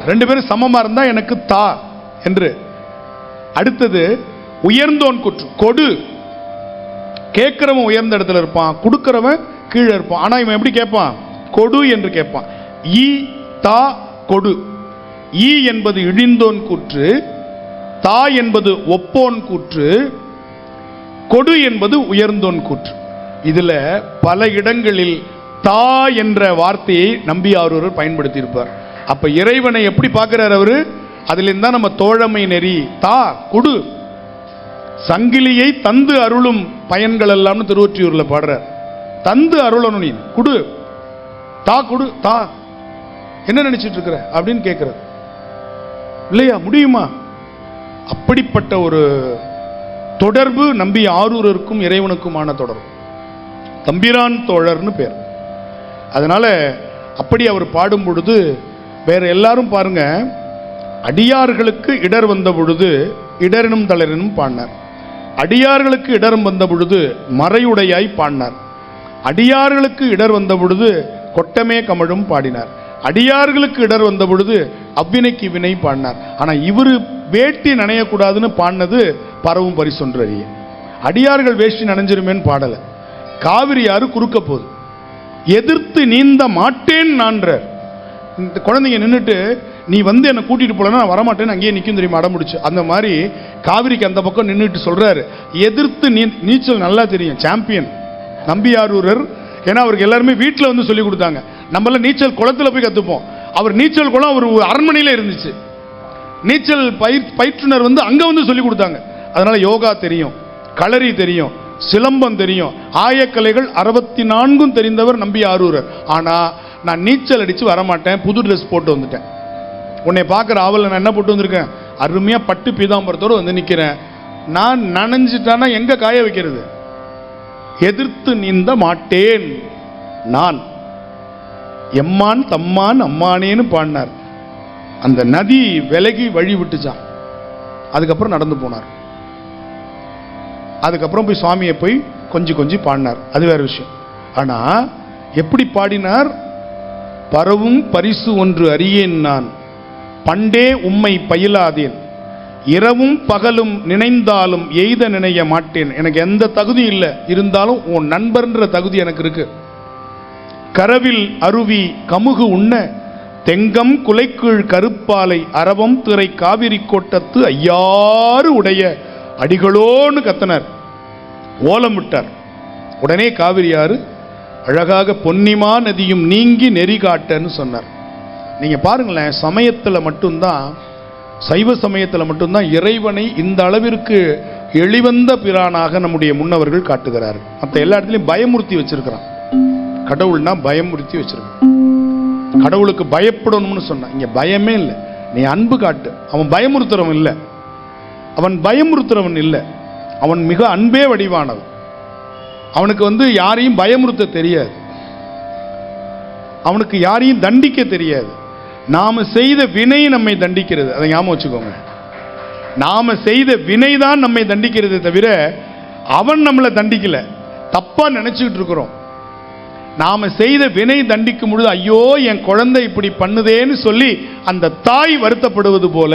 Speaker 1: 2 பேரும் சமமா இருந்தா எனக்கு தா என்று. அடுத்தது உயர்ந்தோன் கூற்று. கொடு. கேட்கிறவன் உயர்ந்த இடத்துல இருப்பான், கொடுக்கிறவன் கீழே இருப்பான். ஆனா இவன் எப்படி கேட்பான்? கொடு என்று கேட்பான். ஈ தா கொடு. ஈ என்பது இழிந்தோன் கூற்று, தா என்பது ஒப்போன் கூற்று, கொடு என்பது உயர்ந்தோன் கூற்று. இதுல பல இடங்களில் தா என்ற வார்த்தையை நம்பியாரூரர் பயன்படுத்தி இருப்பார். அப்ப இறைவனை எப்படி பார்க்கிறார் அவரு? அதுல இருந்தா நம்ம தோழமை நெறி. தா குடு, சங்கிலியை தந்து அருளும் பயன்கள் எல்லாம்னு திருவொற்றியூர்ல பாடுறார். தந்து அருளணும், நீ குடு, தா குடு, தா என்ன நினைச்சிட்டு இருக்கிற அப்படின்னு கேட்கிறது இல்லையா? முடியுமா? அப்படிப்பட்ட ஒரு தொடர்பு நம்பி ஆரூரருக்கும் இறைவனுக்குமான தொடர்பு. தம்பிரான் தோழர்னு பேர். அதனால அப்படி அவர் பாடும் பொழுது வேற எல்லாரும் பாருங்க, அடியார்களுக்கு இடர் வந்த பொழுது இடரினும் தளரினும் பாடினார். அடியார்களுக்கு இடரும் வந்த பொழுது மறையுடையாய் பாடினார். அடியார்களுக்கு இடர் வந்த பொழுது கொட்டமே கமழும் பாடினார். அடியார்களுக்கு இடர் வந்த பொழுது அவ்வினைக்கு வினை பாடினார். ஆனா இவரு வேட்டி நனையக்கூடாதுன்னு பாடினது பரவும் பரிசொன்று அறிய. அடியார்கள் வேஷ்டி நனைஞ்சிருமேன்னு பாடல. காவிரி யாரு குறுக்க போகுது, எதிர்த்து நீந்த மாட்டேன் நான்றார். இந்த குழந்தைங்க நின்றுட்டு நீ வந்து என்னை கூட்டிட்டு போலன்னா நான் வரமாட்டேன்னு அங்கேயே நிற்கும் தெரியுமா, அடம்பிடிச்சு. அந்த மாதிரி காவிரிக்கு அந்த பக்கம் நின்றுட்டு சொல்றாரு, எதிர்த்து நீச்சல் நல்லா தெரியும் சாம்பியன் நம்பியாரூரர். ஏன்னா அவருக்கு எல்லாருமே வீட்டில் வந்து சொல்லி கொடுத்தாங்க. நம்மள நீச்சல் குளத்தில் போய் கற்றுப்போம். அவர் நீச்சல் குளம் அவர் அரண்மனையில் இருந்துச்சு. நீச்சல் பயிற்றுனர் வந்து அங்கே வந்து சொல்லி கொடுத்தாங்க. அதனால யோகா தெரியும், களரி தெரியும், சிலம்பம் தெரியும், ஆயக்கலைகள் 64 தெரிந்தவர் நம்பியாரூரர். ஆனால் நான் நீச்சல் அடித்து வரமாட்டேன், புது ட்ரெஸ் போட்டு வந்துட்டேன். உன்னை பார்க்குற ஆவலில் நான் என்ன போட்டு வந்திருக்கேன், அருமையாக பட்டு பீதாம்பரத்தோடு வந்து நிற்கிறேன். நான் நனைஞ்சிட்டானா எங்கே காய வைக்கிறது? எதிர்த்து நீந்த மாட்டேன் நான், எம்மான் தம்மான் அம்மானேன்னு பாடினார். அந்த நதி விலகி வழி விட்டுச்சான். அதுக்கப்புறம் நடந்து போனார். அதுக்கப்புறம் போய் சுவாமியை போய் கொஞ்சி பாடினார். அது வேற விஷயம். ஆனா எப்படி பாடினார்? பரவும் பரிசு ஒன்று அறியேன் நான், பண்டே உம்மை பயிலாதேன், இரவும் பகலும் நினைந்தாலும் எய்த நினைய மாட்டேன். எனக்கு எந்த தகுதி இல்லை, இருந்தாலும் உன் நண்பர்ன்ற தகுதி எனக்கு இருக்கு. கரவில் அருவி கமுகு உண்ண தெங்கம் குலைக்கீழ் கருப்பாலை அரவம் திரை காவிரி கோட்டத்து ஐயாறு உடைய அடிகளோன்னு கத்தனர், ஓலம் விட்டார். உடனே காவிரியாறு அழகாக பொன்னிமா நதியும் நீங்கி நெறி காட்டன்னு சொன்னார். நீங்க பாருங்களேன், சமயத்தில் மட்டும்தான், சைவ சமயத்தில் மட்டும்தான் இறைவனை இந்த அளவிற்கு எளிவந்த பிரானாக நம்முடைய முன்னவர்கள் காட்டுகிறார்கள். மற்ற எல்லா இடத்துலையும் பயமுறுத்தி வச்சிருக்கிறான். கடவுள்னா பயமுறுத்தி வச்சிருக்கான். கடவுளுக்கு பயப்படணும்னு சொன்னான். இங்க பயமே இல்லை, நீ அன்பு காட்டு. அவன் பயமுறுத்துறவன் இல்லை, அவன் பயமுறுத்துறவன் இல்லை, அவன் மிக அன்பே வடிவானவன். அவனுக்கு வந்து யாரையும் பயமுறுத்த தெரியாது, அவனுக்கு யாரையும் தண்டிக்க தெரியாது. நாம செய்த வினை நம்மை தண்டிக்கிறது, அதை ஞாபகம் வச்சுக்கோங்க. நாம செய்த வினை தான் நம்மை தண்டிக்கிறது தவிர அவன் நம்மளை தண்டிக்கல. தப்பா நினைச்சுக்கிட்டு இருக்கிறோம். நாம செய்த வினை தண்டிக்கும் பொழுது ஐயோ என் குழந்தை இப்படி பண்ணுதேன்னு சொல்லி அந்த தாய் வருத்தப்படுவது போல,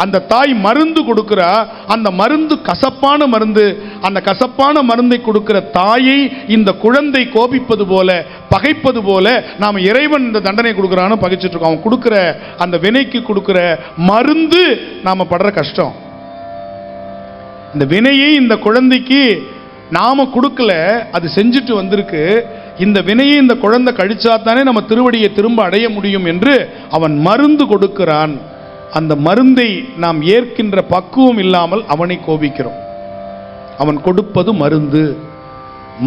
Speaker 1: அந்த தாய் மருந்து கொடுக்கிறா, அந்த மருந்து கசப்பான மருந்து, அந்த கசப்பான மருந்தை கொடுக்கிற தாயை இந்த குழந்தை கோபிப்பது போல, பகைப்பது போல நாம இறைவன் இந்த தண்டனை கொடுக்கிறான்னு பகைச்சிட்டு இருக்கோம். அவன் கொடுக்கிற அந்த வினைக்கு கொடுக்கிற மருந்து நாம படுற கஷ்டம். இந்த வினையை இந்த குழந்தைக்கு நாம கொடுக்கல, அது செஞ்சுட்டு வந்திருக்கு. இந்த வினையை இந்த குழந்தை கழிச்சாத்தானே நம்ம திருவடியை திரும்ப அடைய முடியும் என்று அவன் மருந்து கொடுக்கிறான். அந்த மருந்தை நாம் ஏற்கின்ற பக்குவம் இல்லாமல் அவனை கோபிக்கிறோம். அவன் கொடுப்பது மருந்து.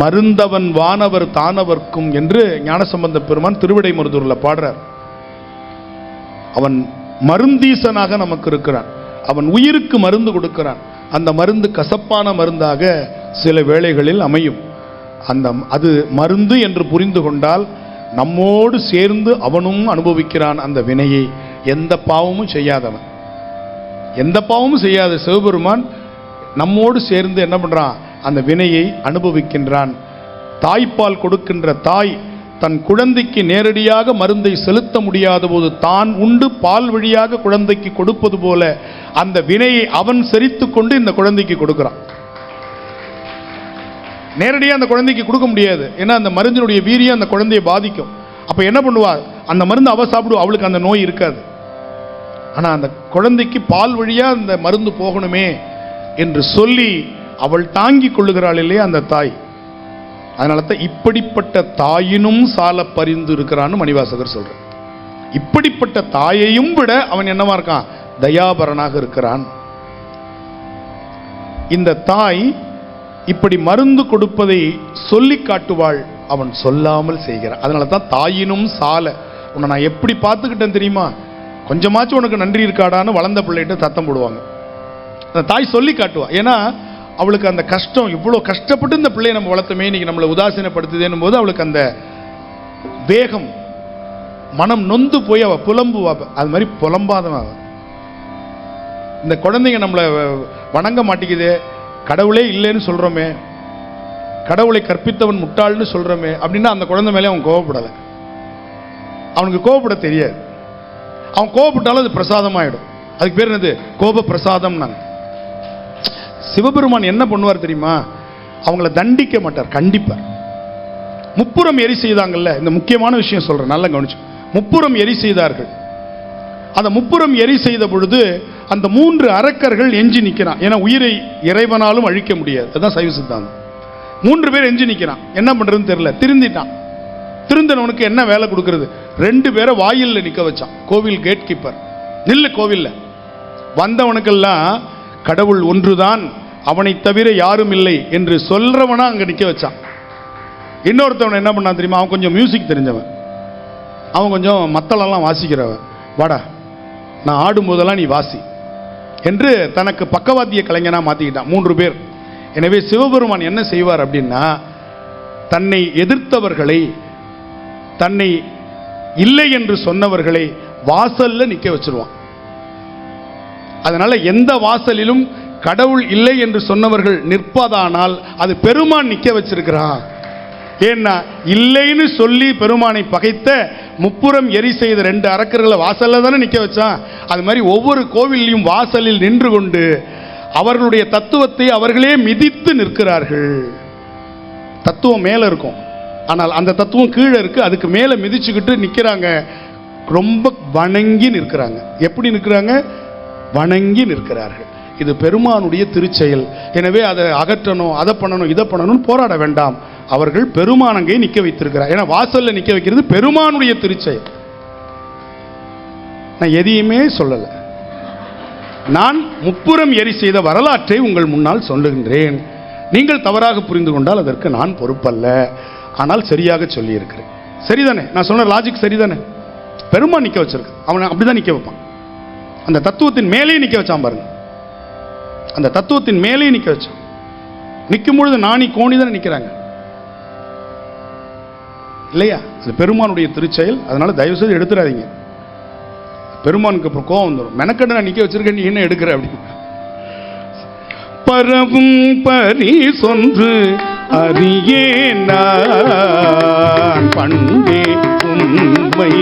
Speaker 1: மருந்தவன் வானவர் தானவர்க்கும் என்று ஞானசம்பந்த பெருமான் திருவிடைமருதூர்ல பாடுறார். அவன் மருந்தீசனாக நமக்கு இருக்கிறான். அவன் உயிருக்கு மருந்து கொடுக்கிறான். அந்த மருந்து கசப்பான மருந்தாக சில வேளைகளில் அமையும். அது மருந்து என்று புரிந்து கொண்டால் நம்மோடு சேர்ந்து அவனும் அனுபவிக்கிறான் அந்த வினையை. எந்த பாவமும் செய்யாதவன், எந்த பாவமும் செய்யாத சிவபெருமான் நம்மோடு சேர்ந்து என்ன பண்றான்? அந்த வினையை அனுபவிக்கின்றான். தாய்ப்பால் கொடுக்கின்ற தாய் தன் குழந்தைக்கு நேரடியாக மருந்தை செலுத்த முடியாத போது தான் உண்டு பால் வழியாக குழந்தைக்கு கொடுப்பது போல அந்த வினையை அவன் செரித்து கொண்டு இந்த குழந்தைக்கு கொடுக்கிறான். நேரடியாக அந்த குழந்தைக்கு கொடுக்க முடியாது, ஏன்னா அந்த மருந்தினுடைய வீரியம் அந்த குழந்தையை பாதிக்கும். அப்ப என்ன பண்ணுவார்? அந்த மருந்து அவ சாப்பிடுவா, அவளுக்கு அந்த நோய் இருக்காது. ஆனா அந்த குழந்தைக்கு பால் வழியா அந்த மருந்து போகணுமே என்று சொல்லி அவள் தாங்கி கொள்ளுகிறாள் இல்லையா அந்த தாய். அதனால தான் இப்படிப்பட்ட தாயினும் சால பரிந்து இருக்கிறான்னு மணிவாசகர் சொல்றார். இப்படிப்பட்ட தாயையும் விட அவன் என்னவா இருக்கான்? தயாபரனாக இருக்கிறான். இந்த தாய் இப்படி மருந்து கொடுப்பதை சொல்லி காட்டுவாள், அவன் சொல்லாமல் செய்கிறான். அதனால தான் தாயினும் சால. உன்னை நான் எப்படி பார்த்துக்கிட்டேன் தெரியுமா, கொஞ்சமாச்சும் உனக்கு நன்றி இருக்காடான்னு வளர்ந்த பிள்ளைகிட்ட சத்தம் போடுவாங்க. அந்த தாய் சொல்லி காட்டுவா. ஏன்னா அவளுக்கு அந்த கஷ்டம், இவ்வளோ கஷ்டப்பட்டு இந்த பிள்ளையை நம்ம வளர்த்தமே இன்னைக்கு நம்மளை உதாசீனப்படுத்துதேன்னும் போது அவளுக்கு அந்த வேகம், மனம் நொந்து போய் அவள் புலம்புவா. அது மாதிரி புலம்பாதவன். இந்த குழந்தைங்க நம்மளை வணங்க மாட்டேங்குது, கடவுளே இல்லைன்னு சொல்கிறோமே, கடவுளை கற்பித்தவன் முட்டாள்னு சொல்கிறோமே அப்படின்னா அந்த குழந்தை மேலே அவன் கோவப்படலை. அவனுக்கு கோவப்பட தெரியாது. அவன் கோவப்பட்டாலும் அது பிரசாதமாயிடும். அதுக்கு பேர் என்னது? கோப பிரசாதம். நாங்கள் சிவபெருமான் என்ன பண்ணுவார் தெரியுமா? அவங்கள தண்டிக்க மாட்டார், கண்டிப்பார். முப்புறம் எரி செய்தாங்கல்ல, இந்த முக்கியமான விஷயம் சொல்கிறேன், நல்லா கவனிச்சு. முப்புறம் எரி செய்தார்கள். அந்த முப்புறம் எரி செய்த பொழுது அந்த 3 அரக்கர்கள் எஞ்சி நிற்கிறான். ஏன்னா உயிரை இறைவனாலும் அழிக்க முடியாது, அதுதான் சைவ சித்தாந்தம். 3 பேர் எஞ்சி நிற்கிறான். என்ன பண்ணுறதுன்னு தெரியல, திருந்திட்டான். திருந்தனவனுக்கு என்ன வேலை கொடுக்கறது? 2 பேரை வாயிலில் நிற்க வச்சான். கோவில் கேட் கீப்பர், நில்லு கோவில்ல. வந்தவனுக்கெல்லாம் கடவுள் ஒன்றுதான், அவனை தவிர யாரும் இல்லை என்று சொல்றவனா அங்கே நிற்க வச்சான். இன்னொருத்தவன் என்ன பண்ணான் தெரியுமா? அவன் கொஞ்சம் மியூசிக் தெரிஞ்சவன், அவன் கொஞ்சம் மத்தளெல்லாம் வாசிக்கிறவன். வாடா, நான் ஆடும்போதெல்லாம் நீ வாசி என்று தனக்கு பக்கவாத்திய கலைஞனா மாற்றிக்கிட்டான். 3 பேர். எனவே சிவபெருமான் என்ன செய்வார் அப்படின்னா, தன்னை எதிர்த்தவர்களை, தன்னை இல்லை என்று சொன்னவர்களை வாசல்ல நிற்க வச்சிருவான். அதனால எந்த வாசலிலும் கடவுள் இல்லை என்று சொன்னவர்கள் நிற்பதானால் அது பெருமான் நிற்க வச்சிருக்கிறான். ஏன்னா இல்லைன்னு சொல்லி பெருமானை பகைத்த முப்புறம் எரி செய்த 2 அரக்கர்களை வாசல்ல தானே நிற்க வச்சான். அது மாதிரி ஒவ்வொரு கோவிலையும் வாசலில் நின்று கொண்டு அவர்களுடைய தத்துவத்தை அவர்களே மிதித்து நிற்கிறார்கள். தத்துவம் மேலே இருக்கும், ஆனால் அந்த தத்துவம் கீழே இருக்கு, அதுக்கு மேலே மிதிச்சுக்கிட்டு நிற்கிறாங்க. ரொம்ப வணங்கி நிற்கிறாங்க. எப்படி நிற்கிறாங்க? வணங்கி நிற்கிறார்கள். இது பெருமானுடைய திருச்செயல். எனவே அதை அகற்றணும், அதை பண்ணணும், இதை பண்ணணும் போராட வேண்டாம். அவர்கள் பெருமானங்கை நிற்க வைத்திருக்கிறார். ஏன்னா வாசல்ல நிற்க வைக்கிறது பெருமானுடைய திருச்செயல். நான் எதையுமே சொல்லலை. நான் முப்புறம் எரி செய்த வரலாற்றை உங்கள் முன்னால் சொல்லுகின்றேன். நீங்கள் தவறாக புரிந்து கொண்டால் அதற்கு நான் பொறுப்பல்ல. ஆனால் சரியாக சொல்லி இருக்கிறேன். சரிதானே? நான் சொன்ன லாஜிக் சரிதானே? பெருமான் நிற்க வச்சிருக்கு, அவனை அப்படிதான் நிற்க வைப்பான். அந்த தத்துவத்தின் மேலே நிற்க வச்சான் பாருங்க. அந்த தத்துவத்தின் மேலே நிற்க வச்சான். நிற்கும் பொழுது நாணி கோணி தானே நிற்கிறாங்க இல்லையா? அது பெருமானுடைய திருச்செயல். அதனால தயவு செய்து எடுத்துடாதீங்க. பெருமானுக்கு அப்புறம் கோவம் வந்துடும். மெனக்கெட்டு நான் நிற்க வச்சிருக்கேன், நீ என்ன எடுக்கிற அப்படின்னு. பரவும் பரி சொன்று அறியேன் நான் பண்டே உண்மை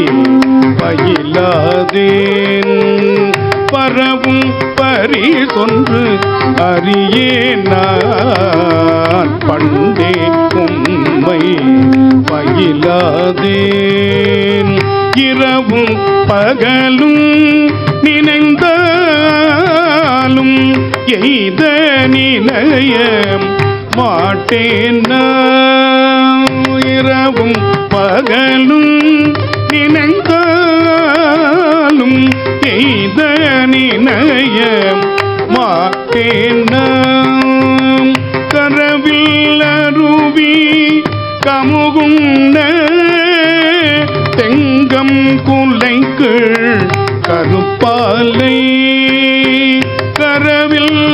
Speaker 1: பயிலாதேன். பரவும் பரி சொன்று அறியேன் நான் பண்டே உண்மை பயிலாதேன். இரவும் பகலும் நினைந்தாலும் எய்த நினைய மாட்டேன். இரவும் பகலும் நினைந்தாலும் எய்த நினைய மாட்டேன். கரவில் அருவி கமுகுண்ட தெங்கம் குலைக்கு கருப்பாலை. கரவில்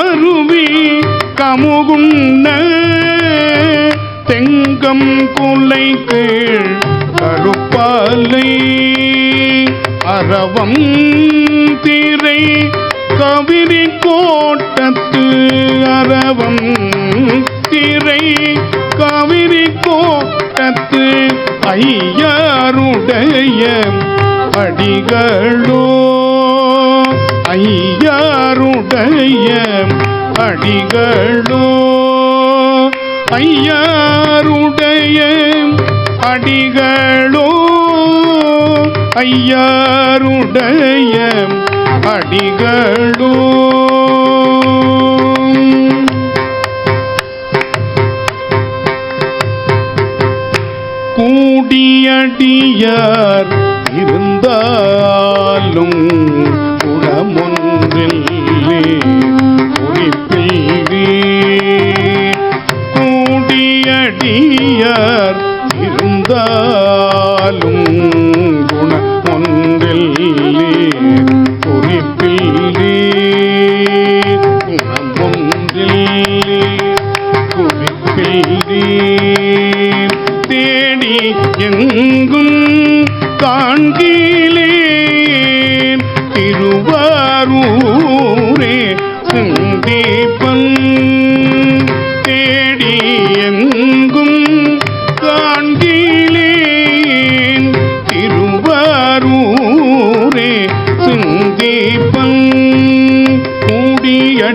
Speaker 1: அருவி கமுகுண்ட தெங்கம் குலைக்கு கருப்பாலை. அரவம் திரை கவிரி கோட்டத்து. அரவம் திரை கவிரி கோட்டத்து ஐயாருடைய அடிகளோ. ஐயாருடைய அடிகளோ. ஐயாருடைய அடிகளோ. ஐயாருடைய அடிகளோ.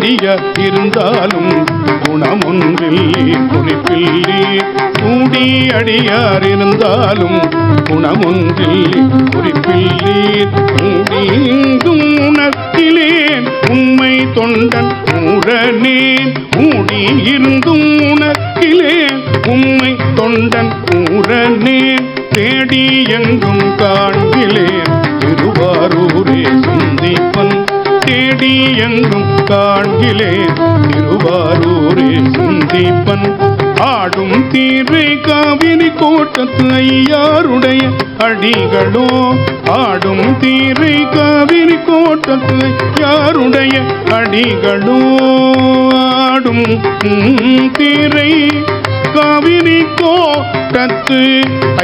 Speaker 2: அடிய இருந்தாலும் குணமொன்றில் குறிப்பில்லே. கூடி அடியார் இருந்தாலும் குணமொன்றில் குறிப்பில்லீர். மூடிங்கும் உணர்த்திலேன் உண்மை தொண்டன் ஊரனேன். மூடி இருந்தும் உணர்த்திலேன் உண்மை தொண்டன் ஊரனேன். தேடி எங்கும் காண்கிலேன் திருவாரூரே சந்தீப்பன். தேடி எங்கும் காண்கிலேன் திருவாரூரே சந்தீப்பன். ஆடும் தீரை காவிரி கோட்டத்து ஐயாருடைய அடிகளோ. ஆடும் தீரை காவிரி கோட்டத்து ஐயாருடைய அடிகளோ. ஆடும் தீரை காவிரி கோட்டத்து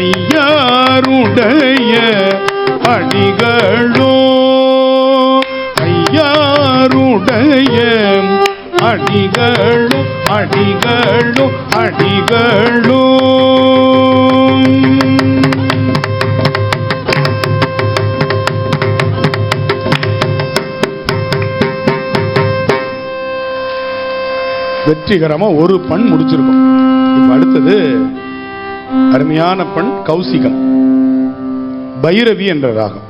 Speaker 2: ஐயாருடைய அடிகளோ. ஐயாருடைய அடிகளோ அடிகளோ அடிகளோ.
Speaker 1: வெற்றிகரமா ஒரு பண் முடிச்சிருக்கோம். இப்ப அடுத்தது அருமையான பண் கௌசிகம், பைரவி என்ற ராகம்.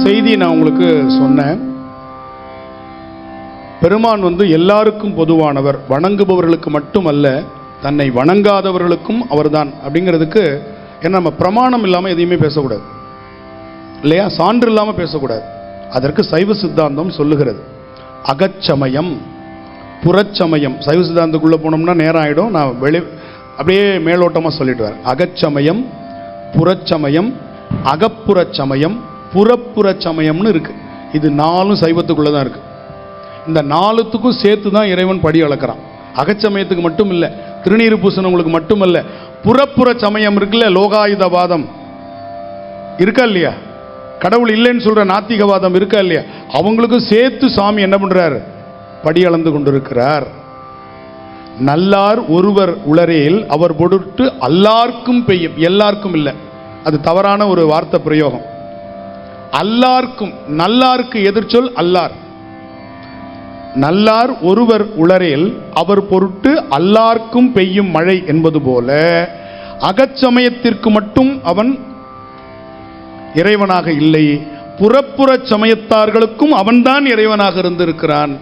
Speaker 1: செய்தி நான் உங்களுக்கு சொன்னேன். பெருமான் எல்லாருக்கும் பொதுவானவர், வணங்குபவர்களுக்கு மட்டுமல்ல, தன்னை வணங்காதவர்களுக்கும் அவர்தான் அப்படிங்கிறதுக்கு என்ன, நம்ம பிரமாணம் இல்லாமல் எதையுமே பேசக்கூடாது இல்லையா, சான்று இல்லாமல் பேசக்கூடாது. அதற்கு சைவ சித்தாந்தம் சொல்லுகிறது. அகச்சமயம் புறச்சமயம். சைவ சித்தாந்தத்துக்குள்ளே போனோம்னா நேரம் ஆகிடும், நான் அப்படியே மேலோட்டமாக சொல்லிட்டு வரேன். அகச்சமயம், புறச்சமயம், அகப்புறச்சமயம், புறப்புற சமயம்னு இருக்கு. இது நாலும் சைவத்துக்குள்ள தான் இருக்கு. இந்த நாலுத்துக்கும் சேர்த்து தான் இறைவன் படி அளக்கிறான். அகச்சமயத்துக்கு மட்டும் இல்லை, திருநீறு பூசணங்களுக்கு மட்டும் இல்லை, புறப்புற சமயம் இருக்குல்ல, லோகாயுதவாதம் இருக்கா இல்லையா, கடவுள் இல்லைன்னு சொல்ற நாத்திகவாதம் இருக்கா இல்லையா, அவங்களுக்கும் சேர்த்து சாமி என்ன பண்றார், படி அளந்து கொண்டிருக்கிறார். நல்லார் ஒருவர் உளரேல் அவர் பொருட்டு அல்லார்க்கும் பெய்யும். எல்லாருக்கும் இல்லை, அது தவறான ஒரு வார்த்தை பிரயோகம். அல்லார்க்கும், நல்லாருக்கு எதிர்ச்சொல் அல்லார். நல்லார் ஒருவர் உளரேல் அவர் பொருட்டு அல்லார்க்கும் பெய்யும் மழை என்பது போல அகச்சமயத்திற்கு மட்டும் அவன் இறைவனாக இல்லை, புறப்புற சமயத்தார்களுக்கும் அவன்தான் இறைவனாக இருந்திருக்கிறான்.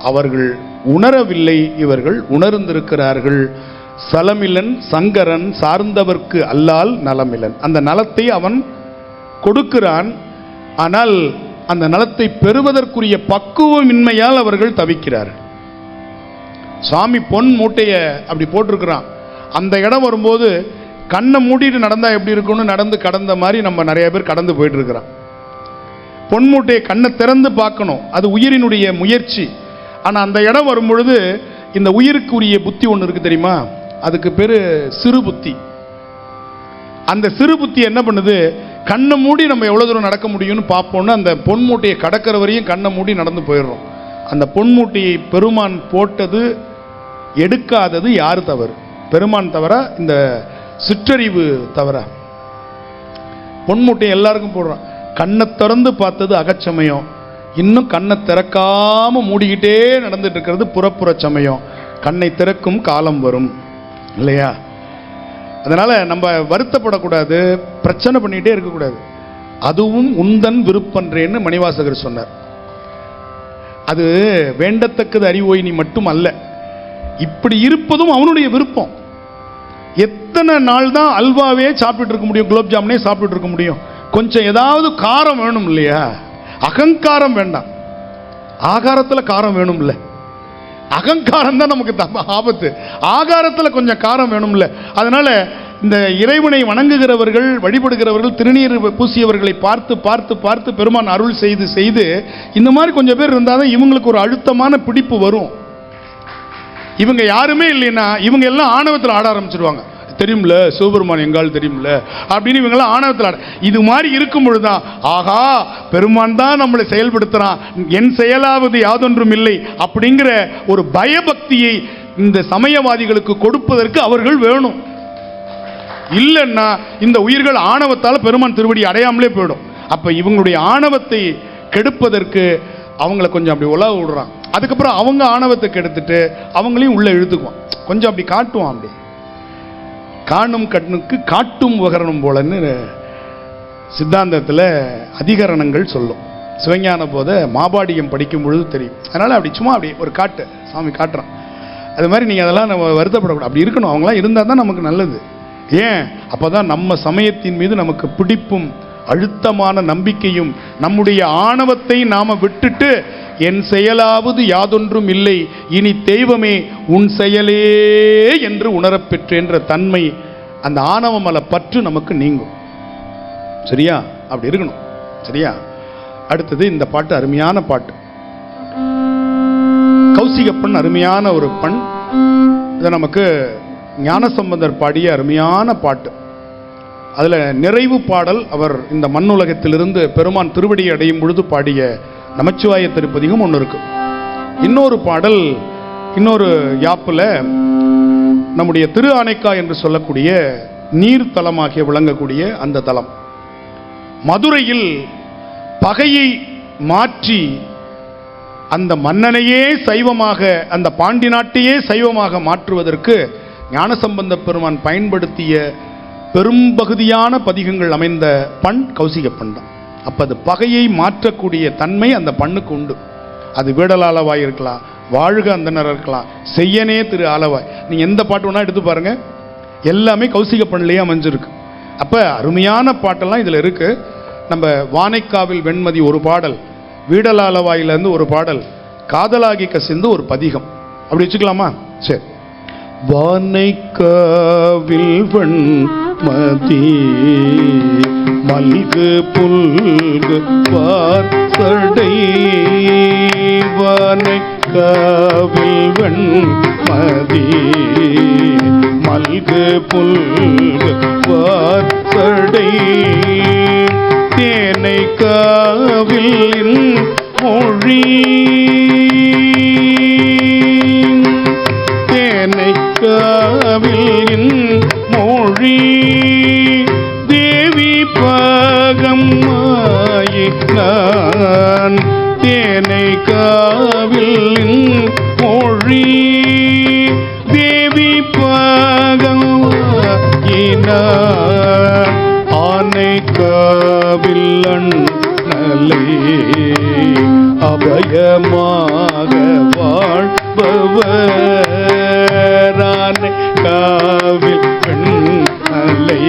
Speaker 1: அவர்கள் உணரவில்லை, இவர்கள் உணர்ந்திருக்கிறார்கள். சலமிலன் சங்கரன் சார்ந்தவர்க்கு அல்லால் நலமிலன். அந்த நலத்தை அவன் கொடுக்கிறான். ஆனால் அந்த நலத்தை பெறுவதற்குரிய பக்குவமின்மையால் அவர்கள் தவிக்கிறார்கள். சாமி பொன் மூட்டையை அப்படி போட்டிருக்கிறான். அந்த இடம் வரும்போது கண்ணை மூடிட்டு நடந்தா எப்படி இருக்கும்னு நடந்து கடந்த மாதிரி நம்ம நிறைய பேர் கடந்து போயிட்டு இருக்கிறான். பொன் மூட்டையை கண்ணை திறந்து பார்க்கணும், அது உயிரினுடைய முயற்சி. ஆனால் அந்த இடம் வரும் பொழுது இந்த உயிருக்குரிய புத்தி ஒன்று இருக்கு தெரியுமா, அதுக்கு பேரு சிறு புத்தி. அந்த சிறு புத்தி என்ன பண்ணுது, கண்ணை மூடி நம்ம எவ்வளோ தூரம் நடக்க முடியும்னு பார்ப்போம்னு அந்த பொன்மூட்டையை கடக்கிற வரையும் கண்ணை மூடி நடந்து போயிடுறோம். அந்த பொன்மூட்டையை பெருமான் போட்டது, எடுக்காதது யார் தவறு? பெருமான் தவற, இந்த சிற்றறிவு தவற? பொன்மூட்டையை எல்லாருக்கும் போடுறான். கண்ணை திறந்து பார்த்தது அகச்சமயம், இன்னும் கண்ணை திறக்காம மூடிக்கிட்டே நடந்துட்டு இருக்கிறது புறப்புற சமயம். கண்ணை திறக்கும் காலம் வரும் இல்லையா? அதனால நம்ம வருத்தப்படக்கூடாது, பிரச்சனை பண்ணிட்டே இருக்கக்கூடாது. அதுவும் உந்தன் விருப்பன்றேன்னு மணிவாசகர் சொன்னார். அது வேண்டத்தக்கது அறிவோய் நீ மட்டும் அல்ல, இப்படி இருப்பதும் அவனுடைய விருப்பம். எத்தனை நாள் தான் அல்வாவே சாப்பிட்டு இருக்க முடியும், குலோப் ஜாமுனே சாப்பிட்டு இருக்க முடியும்? கொஞ்சம் ஏதாவது காரம் வேணும் இல்லையா? அகங்காரம் வேண்டாம், ஆகாரத்தில் காரம் வேணும் இல்லை? அகங்காரம் தான் நமக்கு ஆபத்து. ஆகாரத்தில் கொஞ்சம் காரம் வேணும்ல. அதனால இந்த இறைவனை வணங்குகிறவர்கள், வழிபடுகிறவர்கள், திருநீர் பூசியவர்களை பார்த்து பார்த்து பார்த்து பெருமான் அருள் செய்து செய்து இந்த மாதிரி கொஞ்சம் பேர் இருந்தால் தான் இவங்களுக்கு ஒரு அழுத்தமான பிடிப்பு வரும். இவங்க யாருமே இல்லைன்னா இவங்க எல்லாம் ஆணவத்தில் ஆட ஆரம்பிச்சிருவாங்க. தெரியும்ல சிவபெருமான் எங்கால் தெரியும்ல அப்படின்னு இவங்கெல்லாம் ஆணவத்தில் ஆட. இது மாதிரி இருக்கும் பொழுதுதான் ஆகா பெருமான் தான் நம்மளை செயல்படுத்துறான், என் செயலாவது யாதொன்றும் இல்லை அப்படிங்கிற ஒரு பயபக்தியை இந்த சமயவாதிகளுக்கு கொடுப்பதற்கு அவர்கள் வேணும். இல்லைன்னா இந்த உயிர்கள் ஆணவத்தால் பெருமான் திருவடி அடையாமலே போயிடும். அப்ப இவங்களுடைய ஆணவத்தை கெடுப்பதற்கு அவங்களை கொஞ்சம் அப்படி உலக விடுறான். அதுக்கப்புறம் அவங்க ஆணவத்தை கெடுத்துட்டு அவங்களையும் உள்ள இழுத்துக்குவான், கொஞ்சம் அப்படி காட்டுவான். அப்படி காணும் கண்ணுக்கு காட்டும் உபகரணம் போலன்னு சித்தாந்தத்தில் அதிகரணங்கள் சொல்லும். சிவஞான போத மாபாடியம் படிக்கும் பொழுது தெரியும். அதனால அப்படி சும்மா அப்படி ஒரு காட்டு சாமி காட்டுறான். அது மாதிரி நீங்கள் அதெல்லாம் நம்ம வருத்தப்படக்கூடாது, அப்படி இருக்கணும். அவங்களாம் இருந்தால் தான் நமக்கு நல்லது. ஏன்? அப்போதான் நம்ம சமயத்தின் மீது நமக்கு பிடிப்பும் அழுத்தமான நம்பிக்கையும், நம்முடைய ஆணவத்தை நாம விட்டுட்டு என் செயலாவது யாதொன்றும் இல்லை, இனி தெய்வமே உன் செயலே என்று உணரப்பெற்றென்ற தன்மை, அந்த ஆணவமல பற்று நமக்கு நீங்கும். சரியா? அப்படி இருக்கணும். சரியா? அடுத்தது இந்த பாட்டு அருமையான பாட்டு, கௌசிகப்பண் அருமையான ஒரு பண். இது நமக்கு ஞானசம்பந்தர் பாடிய அருமையான பாட்டு. அதில் நிறைவு பாடல் அவர் இந்த மண்ணுலகத்திலிருந்து பெருமான் திருவடியை அடையும் பொழுது பாடிய நமச்சிவாய திருப்பதிகம் ஒன்று இருக்கு. இன்னொரு பாடல் இன்னொரு யாப்பில் நம்முடைய திரு ஆனைக்கா என்று சொல்லக்கூடிய நீர்த்தலமாகிய விளங்கக்கூடிய அந்த தலம் மதுரையில் பகையை மாற்றி அந்த மன்னனையே சைவமாக, அந்த பாண்டி நாட்டையே சைவமாக மாற்றுவதற்கு ஞானசம்பந்த பெருமான் பயன்படுத்திய பெரும்பகுதியான பதிகங்கள் அமைந்த பண் கௌசிக பண் தான். அப்போ அது பகையை மாற்றக்கூடிய தன்மை அந்த பண்ணுக்கு உண்டு. அது வீடலாளவாய் இருக்கலாம், வாழ்க அந்தனர் இருக்கலாம், செய்யனே திரு ஆலவாய், நீங்கள் எந்த பாட்டு வேணா எடுத்து பாருங்க, எல்லாமே கௌசிக பண்ணிலேயே அமைஞ்சிருக்கு. அப்போ அருமையான பாட்டெல்லாம் இதில் இருக்கு. நம்ம வானைக்காவில் வெண்மதி ஒரு பாடல், வீடலாளவாயிலிருந்து ஒரு பாடல், காதலாகி கசிந்து ஒரு பதிகம், அப்படி வச்சுக்கலாமா? சரி.
Speaker 2: வானைக்காவில் வெண்மதி மல்கு புல்கு வார்த்தடை, வானைக்காவில் வெண்மதி மல்கு புல்கு வார்த்தடை, தேனை காவில் மொழி, தேனை காவில் மொழி, தேவி பாகம் ஆயினான், தேனை காவில் மொழி, தேவி பாகம் ஆயினான், ஆனை காவில் அண்ணலை அபயமாக வாழ்பவர், ஆனை காவில் அண்ணலை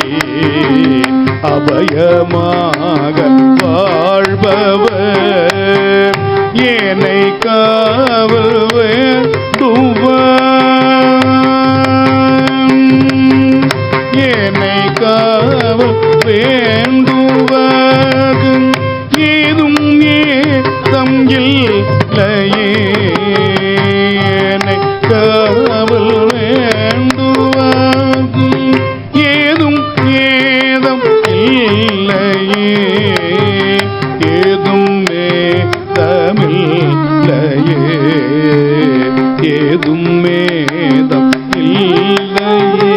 Speaker 2: அபயமாக வாழ்பவர், ஏனை காவல் வேண்டுவர், ஏனை காவல் வேண்டுவர், ஏதும் ஏதம் இல்லையே, ஏனை காவல் வேண்டுவர், ஏதும் ஏதம் இல்லையே, ஏதும் ஏதமில்லையே, ஏதும் ஏதம் இல்லையே.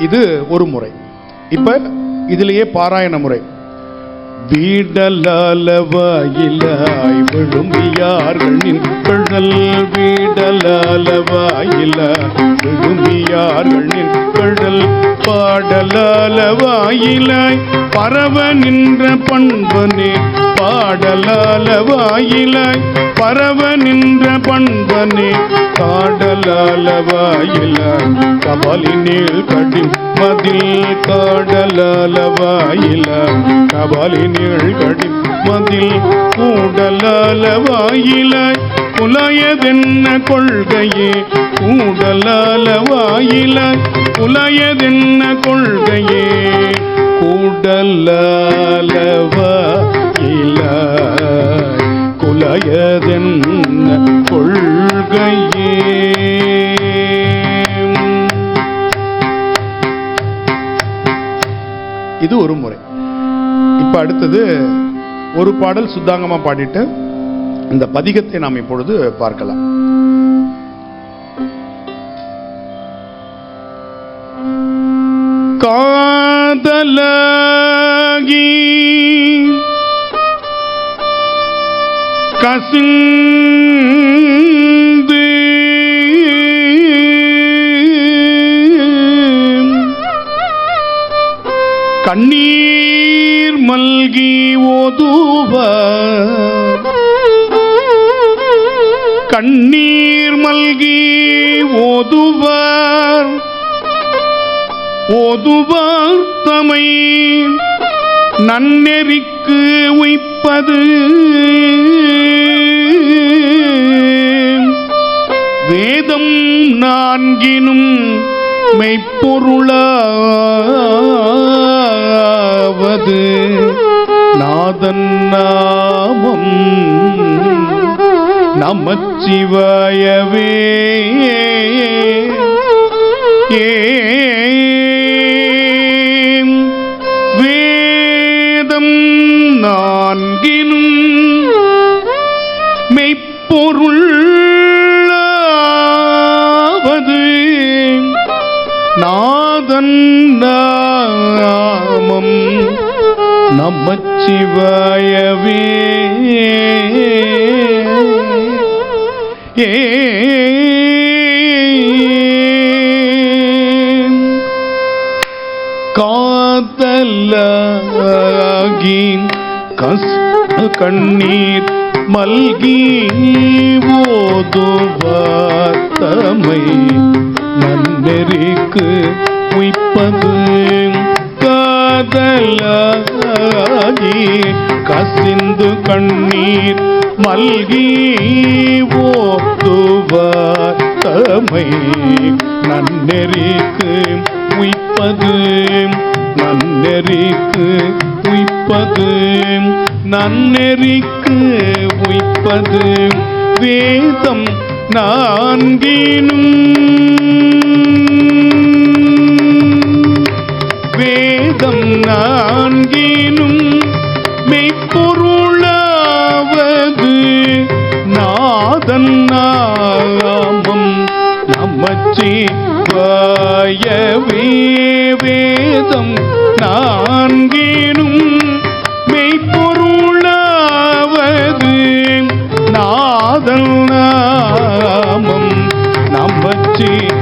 Speaker 1: இது ஒரு முறை. இப்ப இதிலேயே பாராயண முறை.
Speaker 2: வீடலாலவாயிலாய் விழுமியார்கள் நின்கழல் வீடலாலவாயிலாய் விழுமியார்கள் நின்கழல் பாடலாலவாயிலாய் பரவ நின்ற பண்பனே பாடலாலவாயிலாய் பரவ நின்ற பண்பனே காடலாலவாயிலாய் கபாலினில் கடிம் மதில் காடலாலவாயிலாய் கபாலினில் கடிம் மதில் கூடலாலவாயிலாய் குலையதென்ன கொள்கையே கூடலாலவாயிலாய் குலையதென்ன கொள்கையே கூடலாலவாயிலாய் குலையதென்ன கொள்கையே.
Speaker 1: இது ஒரு முறை. இப்ப அடுத்தது ஒரு பாடல் சுத்தாங்கமா பாடிட்டு இந்த பதிகத்தை நாம் இப்பொழுது பார்க்கலாம்.
Speaker 2: காதலாகி கசிந்து கண்ணீர் மல்கி ஓதுவார் கண்ணீர் மல்கி ஓதுவார் ஓதுவார் தமை நன்னெறிக்கு உய்ப்பது வேதம் நான்கினும் மெய்ப்பொருளாவது நாதன் நாமம் நமச்சிவாயவே. வேதம் நான்கினும் மெய்ப்பொருளாவது நாதன் நாமம் நமச்சிவாயவே. காதலாகி கண்ணீர் மல்கி ஓதுவார் தமை நன்னெறிக்கு உய்ப்பது காதலாகி கசிந்து கண்ணீர் மல்கி ஓதுவார் தமை நன்னெறிக்கு உய்ப்பது நன்னெறிக்கு உய்ப்பது நன்னெறிக்கு உய்ப்பது வேதம் நான்கினும் வேதம் நான்கினும் மெய்ப்பொருளாவது நாதன் நாமம் நமச்சிவாயவே. வேதம் நான்கினும் மெய்ப்பொருளாவது நாதன் நாமம் நமச்சிவாயவே.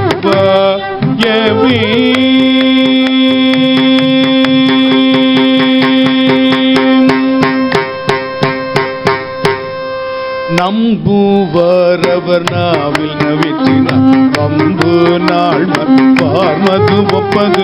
Speaker 2: நம்புவரவர் நாவில் நவிற்றினார் பம்பு நாள் மது ஒப்பது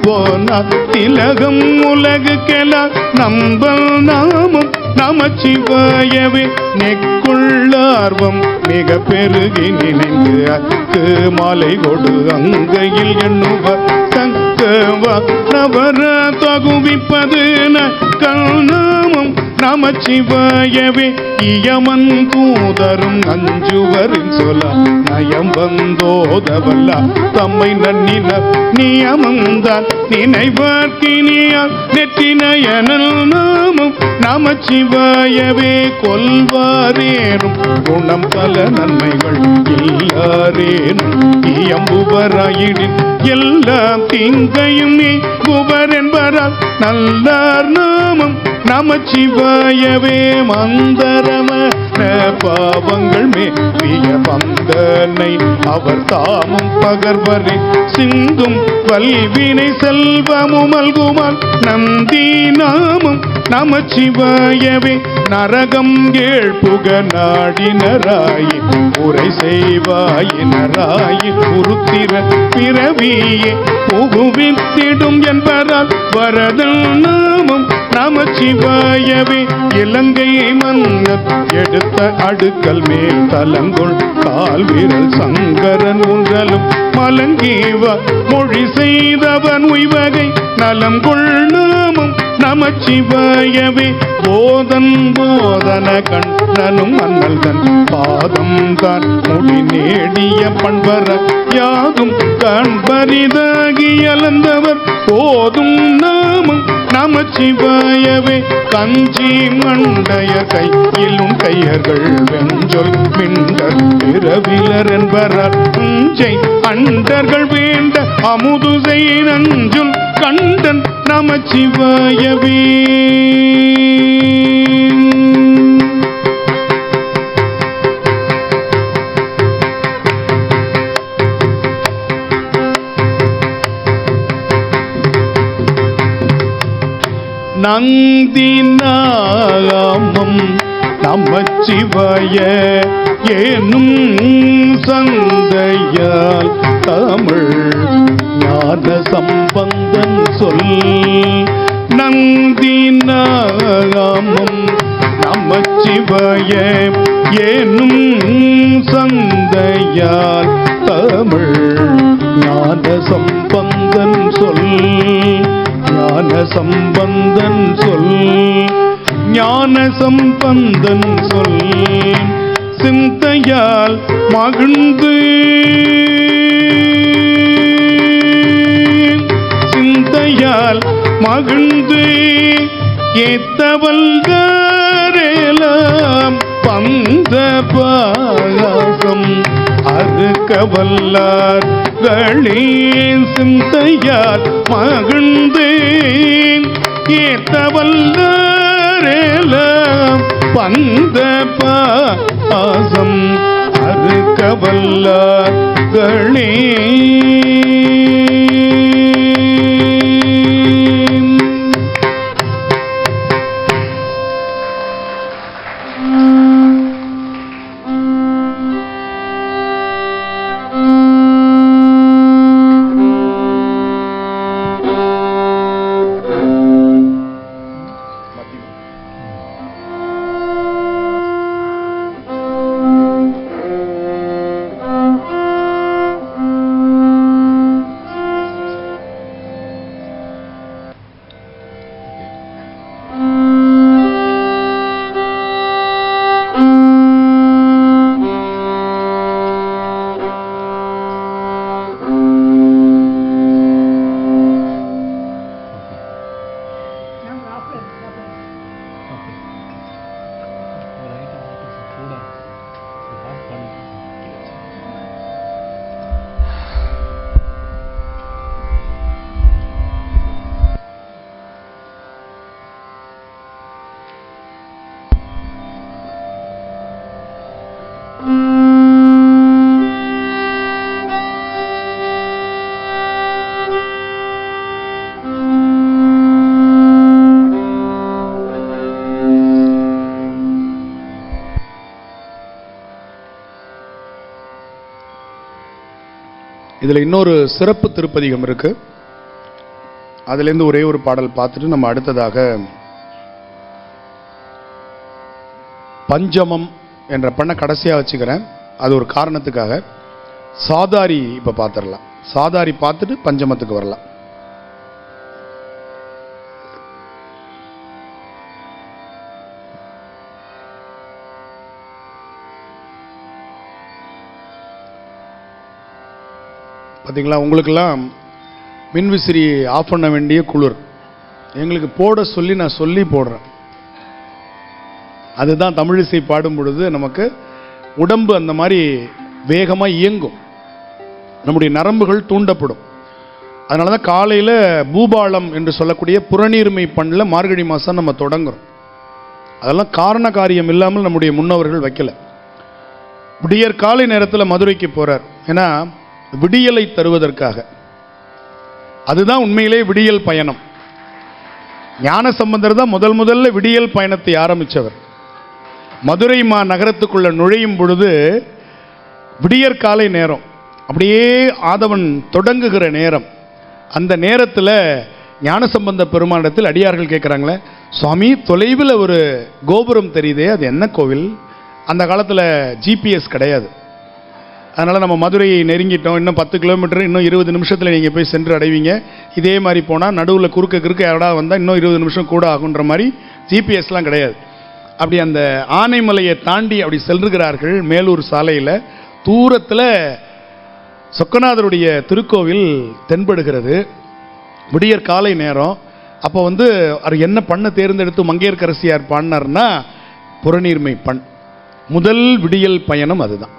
Speaker 2: போனார் திலகம் உலகுக்கெல்லாம் நம்பல் நாமம் நமச்சிவாயவே. நெக்குள்ளார்வம் மிக பெருகி நினைந்து அக்கு மாலை கொடு அங்கையில் எண்ணுவர் தக்கவா நவர தகுவிப்பது நம் நமச்சிவாயவே. இயமன் தூதரும் அஞ்சுவரின் சொல்ல நயம் வந்தோதவல்ல தம்மை நன்னின நியமந்தான் நினைவார்க்கினியால் நெற்றினயனல் நாமம் நமச்சிவாயவே கொல்வாரேனும் குணம் பல நன்மைகள் இல்லாரேனும் இயம்புவராயிடின் எல்லாம் தீங்கையும் நீ குபர் என்பரால் நல்லார் நாமம் நமச்சிவாயவே மந்தரமன பாவங்கள் மேவிய வந்தனை அவர் தாமும் பகர்வரை சிந்தும் வல்வினை செல்வமும் மல்குமால் நந்தி நாமம் நமச்சிவாயவே நரகம் கேழ்புக நாடினராயி உரை செய்வாயினராயி உருத்திர பிறவியே புகுவித்திடும் என்பதால் வரதல் நாமம் நமச்சிவாயவே இலங்கை மன்னர் எடுத்த அடுக்கல் மேல் தலங்கொள் கால் விரல் சங்கரன் ஊன்றலும் மலங்கீவ மொழி செய்தவன் உய்வகை நலம் கொள் நாமம் நமச்சிவாயவே போதன் போதன கண்ணனும் அண்ணல் தன் பாதம் தான் முடி நேடிய பண்பர யாதும் கண்பரிதாகி அலந்தவர் போதும் நாமம் நமச்சிவாயவே கஞ்சி மண்டைய கையிலும் கையர்கள் வெஞ்சொல் மிண்டர் பிறவிலர் என்பரார் உஞ்சை அண்டர்கள் வேண்ட அமுதுசை நஞ்சுல் கண்டன் நமச்சிவாயவே நந்தி நாமம் நமச்சிவாய ஏனும் சந்தையால் தமிழ் ஞான சம்பந்தன் சொல் நந்தி நாமம் நமச்சிவாய ஏனும் சந்தையால் தமிழ் ஞான சம்பந்தன் சொல் ஞான சம்பந்தன் சொல் ஞான சம்பந்தன் சொல் சிந்தையால் மகிழ்ந்து சிந்தையால் மகிழ்ந்து ஏத்தவல்காரெல்லாம் பந்த பாசம் அறுக்கவல்லார் சிந்தையால் மகிழ்ந்து ஏத்தவல்லாரெல்லாம் பந்த பாசம் அறுக்கவல்லார்களே
Speaker 1: இதில் இன்னொரு சிறப்பு திருப்பதிகம் இருக்கு. அதுலேருந்து ஒரே ஒரு பாடல் பார்த்துட்டு நம்ம அடுத்ததாக பஞ்சமம் என்ற பண்ண கடைசியாக வச்சுக்கிறேன். அது ஒரு காரணத்துக்காக. சாதாரி இப்போ பார்த்துடலாம். சாதாரி பார்த்துட்டு பஞ்சமத்துக்கு வரலாம். பார்த்தீங்களா, உங்களுக்கெல்லாம் மின்விசிறி ஆஃப் பண்ண வேண்டிய குளிர். எங்களுக்கு போட சொல்லி நான் சொல்லி போடுறேன். அதுதான் தமிழிசை பாடும் பொழுது நமக்கு உடம்பு அந்த மாதிரி வேகமாக இயங்கும், நம்முடைய நரம்புகள் தூண்டப்படும். அதனால தான் காலையில் பூபாலம் என்று சொல்லக்கூடிய புறநீர்மை பண்ணில் மார்கழி மாதம் நம்ம தொடங்குறோம். அதெல்லாம் காரண காரியம் இல்லாமல் நம்முடைய முன்னோர்கள் வைக்கல. விடியற் காலை நேரத்தில் மதுரைக்கு போறார். ஏன்னா விடியலை தருவதற்காக. அதுதான் உண்மையிலே விடியல் பயணம். ஞானசம்பந்தர் தான் முதல்ல விடியல் பயணத்தை ஆரம்பித்தவர். மதுரை நகரத்துக்குள்ள நுழையும் பொழுது விடியற் காலை நேரம், அப்படியே ஆதவன் தொடங்குகிற நேரம். அந்த நேரத்தில் ஞானசம்பந்த பெருமானிடத்தில் அடியார்கள் கேட்குறாங்களே, சுவாமி தொலைவில் ஒரு கோபுரம் தெரியுதே, அது என்ன கோவில்? அந்த காலத்தில் ஜிபிஎஸ் கிடையாது. அதனால் நம்ம மதுரையை நெருங்கிட்டோம், இன்னும் 10 கிலோமீட்டர், இன்னும் 20 நிமிஷத்தில் நீங்கள் போய் சென்று அடைவீங்க. இதே மாதிரி போனால் நடுவில் குறுக்க யாரா வந்தால் இன்னும் 20 நிமிஷம் கூட ஆகுன்ற மாதிரி ஜிபிஎஸ்லாம் கிடையாது. அப்படி அந்த ஆனைமலையை தாண்டி அப்படி செல்லுகிறார்கள். மேலூர் சாலையில் தூரத்தில் சொக்கநாதருடைய திருக்கோவில் தென்படுகிறது. விடியற் காலை நேரம். அப்போ அவர் என்ன பண்ண தேர்ந்தெடுத்து மங்கையர்க்கரசியார் பாடினார்னா புறநீர்மை பண். முதல் விடியல் பயணம் அதுதான்.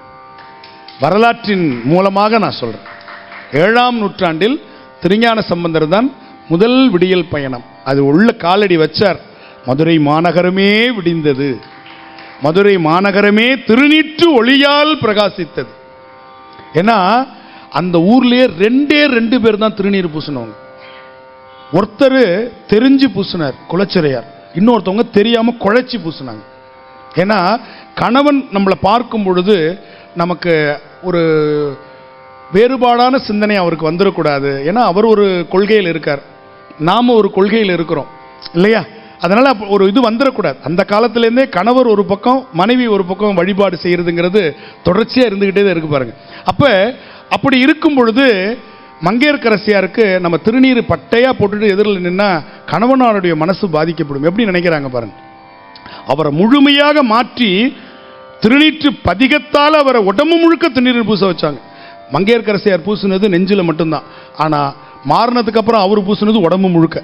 Speaker 1: வரலாற்றின் மூலமாக நான் சொல்றேன். 7ஆம் நூற்றாண்டில் திருஞான சம்பந்தர் தான் முதல் விடியல் பயணம். அது உள்ள காலடி வச்சார். மதுரை மாநகரமே விடிந்தது, மதுரை மாநகரமே திருநீற்று ஒளியால் பிரகாசித்தது. ஏன்னா அந்த ஊர்லயே 2 பேர் தான் திருநீர் பூசினவங்க. ஒருத்தர் தெரிஞ்சு பூசினார், குலச்சிறையார். இன்னொருத்தவங்க தெரியாம குழைச்சி பூசினாங்க. ஏன்னா கணவன் நம்மளை பார்க்கும் பொழுது நமக்கு ஒரு வேறுபாடான சிந்தனை அவருக்கு வந்துடக்கூடாது. ஏன்னா அவர் ஒரு கொள்கையில் இருக்கார், நாம ஒரு கொள்கையில் இருக்கிறோம் இல்லையா? அதனால ஒரு இது வந்துடக்கூடாது. அந்த காலத்திலேருந்தே கணவர் ஒரு பக்கம், மனைவி ஒரு பக்கம் வழிபாடு செய்யறதுங்கிறது தொடர்ச்சியாக இருந்துகிட்டே தான் இருக்கு பாருங்க. அப்படி இருக்கும் பொழுது மங்கையர்க்கரசியாருக்கு நம்ம திருநீர் பட்டையா போட்டுட்டு எதிரில் நின்னா கணவனாருடைய மனசு பாதிக்கப்படும். எப்படி நினைக்கிறாங்க பாருங்க. அவரை முழுமையாக மாற்றி திருநீற்று பதிகத்தால் அவரை உடம்பு முழுக்க திருநீர் பூச வச்சாங்க. மங்கையர்க்கரசியார் பூசினது நெஞ்சில் மட்டும்தான், ஆனா மாறினதுக்கு அப்புறம் அவர் பூசினது உடம்பு முழுக்க.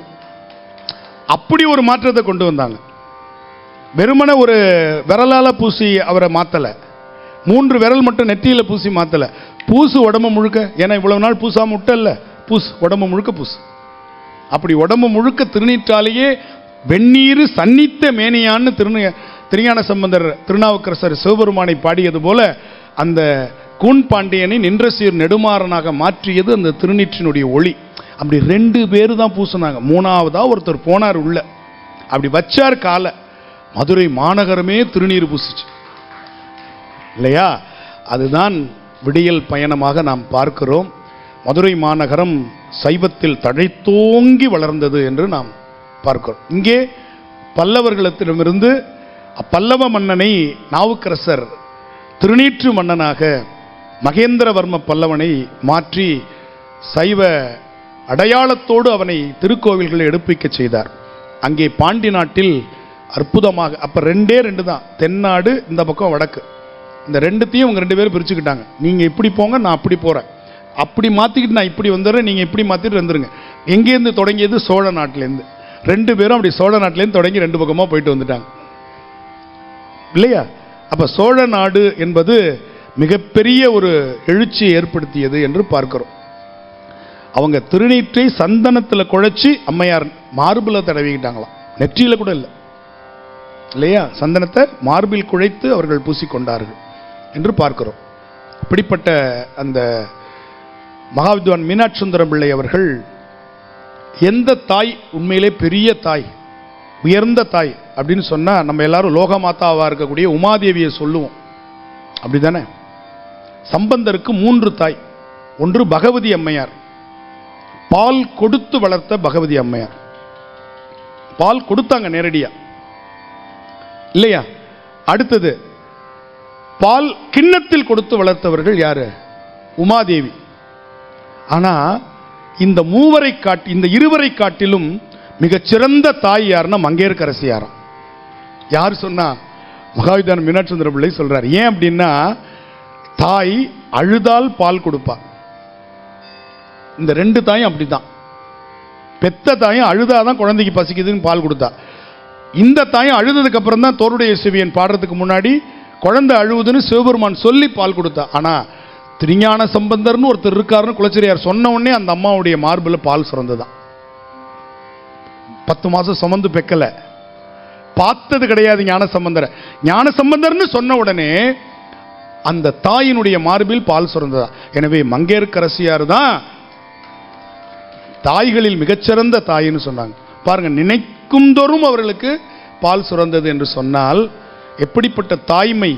Speaker 1: அப்படி ஒரு மாற்றத்தை கொண்டு வந்தாங்க. வெறுமன ஒரு விரலால பூசி அவரை மாத்தல, 3 விரல் மட்டும் நெற்றியில பூசி மாத்தல, பூசு உடம்பு முழுக்க. ஏன்னா இவ்வளவு நாள் பூசாம விட்டல்ல, பூசு உடம்பு முழுக்க பூசு. அப்படி உடம்பு முழுக்க திருநீற்றாலேயே வெந்நீர் சன்னித்த மேனியான்னு திருஞான சம்பந்தர் திருநாவுக்கரசர் சிவபெருமானை பாடியது போல அந்த கூன் பாண்டியனை நின்ற சீர் நெடுமாறனாக மாற்றியது அந்த திருநீற்றினுடைய ஒளி. அப்படி 2 பேர் தான் பூசினாங்க. 3ஆவதா ஒருத்தர் போனார் உள்ள. அப்படி வச்சார் கால, மதுரை மாநகரமே திருநீர் பூசிச்சு இல்லையா? அதுதான் விடியல் பயணமாக நாம் பார்க்கிறோம். மதுரை மாநகரம் சைவத்தில் தழைத்தோங்கி வளர்ந்தது என்று நாம் பார்க்கிறோம். இங்கே பல்லவர்களிடத்திடமிருந்து பல்லவ மன்னனை நாவுக்கரசர் திருநீற்று மன்னனாக மகேந்திரவர்ம பல்லவனை மாற்றி சைவ அடையாளத்தோடு அவனை திருக்கோவில்களை எடுப்பிக்க செய்தார். அங்கே பாண்டி நாட்டில் அற்புதமாக, அப்ப 2 தான், தென்னாடு இந்த பக்கம் வடக்கு. இந்த 2த்தையும் அவங்க 2 பேரும் பிரிச்சுக்கிட்டாங்க. நீங்க இப்படி போங்க, நான் அப்படி போறேன். அப்படி மாத்திக்கிட்டு நான் இப்படி வந்துடுறேன், நீங்க இப்படி மாத்திட்டு வந்துருங்க. எங்கேருந்து தொடங்கியது? சோழ நாட்டிலேருந்து. 2 பேரும் அப்படி சோழ நாட்டிலேருந்து தொடங்கி 2 பக்கமா போயிட்டு வந்துட்டாங்க இல்லையா? அப்ப சோழ நாடு என்பது மிகப்பெரிய ஒரு எழுச்சியை ஏற்படுத்தியது என்று பார்க்கிறோம். அவங்க திருநீற்றை சந்தனத்தில் குழைச்சி அம்மையார் மார்பில் தடவிக்கிட்டாங்களாம், நெற்றியில கூட இல்லை இல்லையா? சந்தனத்தை மார்பில் குழைத்து அவர்கள் பூசிக்கொண்டார்கள் என்று பார்க்கிறோம். இப்படிப்பட்ட அந்த மகாவித்வான் மீனாட்சி சுந்தரம் பிள்ளை அவர்கள், எந்த தாய் உண்மையிலே பெரிய தாய், உயர்ந்த தாய் அப்படின்னு சொன்னா நம்ம எல்லாரும் லோகமாதாவா இருக்கக்கூடிய உமாதேவியை சொல்லுவோம், அப்படிதானே? சம்பந்தருக்கு 3 தாய். ஒன்று பகவதி அம்மையார், பால் கொடுத்து வளர்த்த பகவதி அம்மையார். பால் கொடுத்தாங்க நேரடியா இல்லையா? அடுத்தது பால் கிண்ணத்தில் கொடுத்து வளர்த்தவர்கள் யாரு? உமாதேவி. ஆனா இந்த இருவரை காட்டிலும் மிகச்சிறந்த தாய் யாருன்னா மங்கையர்க்கரசியாராம். யார் சொன்னா? மகாவித்வான் மீனாட்சி சுந்தரம் பிள்ளை சொல்றார். ஏன் அப்படின்னா, தாய் அழுதால் பால் கொடுப்பா. இந்த 2 தாயும் அப்படித்தான். பெத்த தாயும் அழுதாதான் குழந்தைக்கு பசிக்குதுன்னு பால் கொடுத்தா. இந்த தாயும் அழுததுக்கு அப்புறம் தான் தோருடைய செவியன் பாடுறதுக்கு முன்னாடி குழந்தை அழுவுதுன்னு சிவபெருமான் சொல்லி பால் கொடுத்தா. ஆனா திருஞான சம்பந்தர்னு ஒருத்தர் இருக்காருன்னு குலச்சிரியார் சொன்ன உடனே அந்த அம்மாவுடைய மார்பில் பால் சுரந்துதான். 10 மாசம் சுமந்து பெக்கல, பார்த்தது கிடையாது ஞான சம்பந்தர். ஞான சம்பந்தர்னு சொன்ன உடனே அந்த தாயினுடைய மார்பில் பால் சுரந்ததா. எனவே மங்கையர்க்கரசியார் தான் தாய்களில் மிகச்சிறந்த தாயின்னு சொன்னாங்க. பாருங்க, நினைக்கும் தோறும் அவர்களுக்கு பால் சுரந்தது என்று சொன்னால் எப்படிப்பட்ட தாய்மை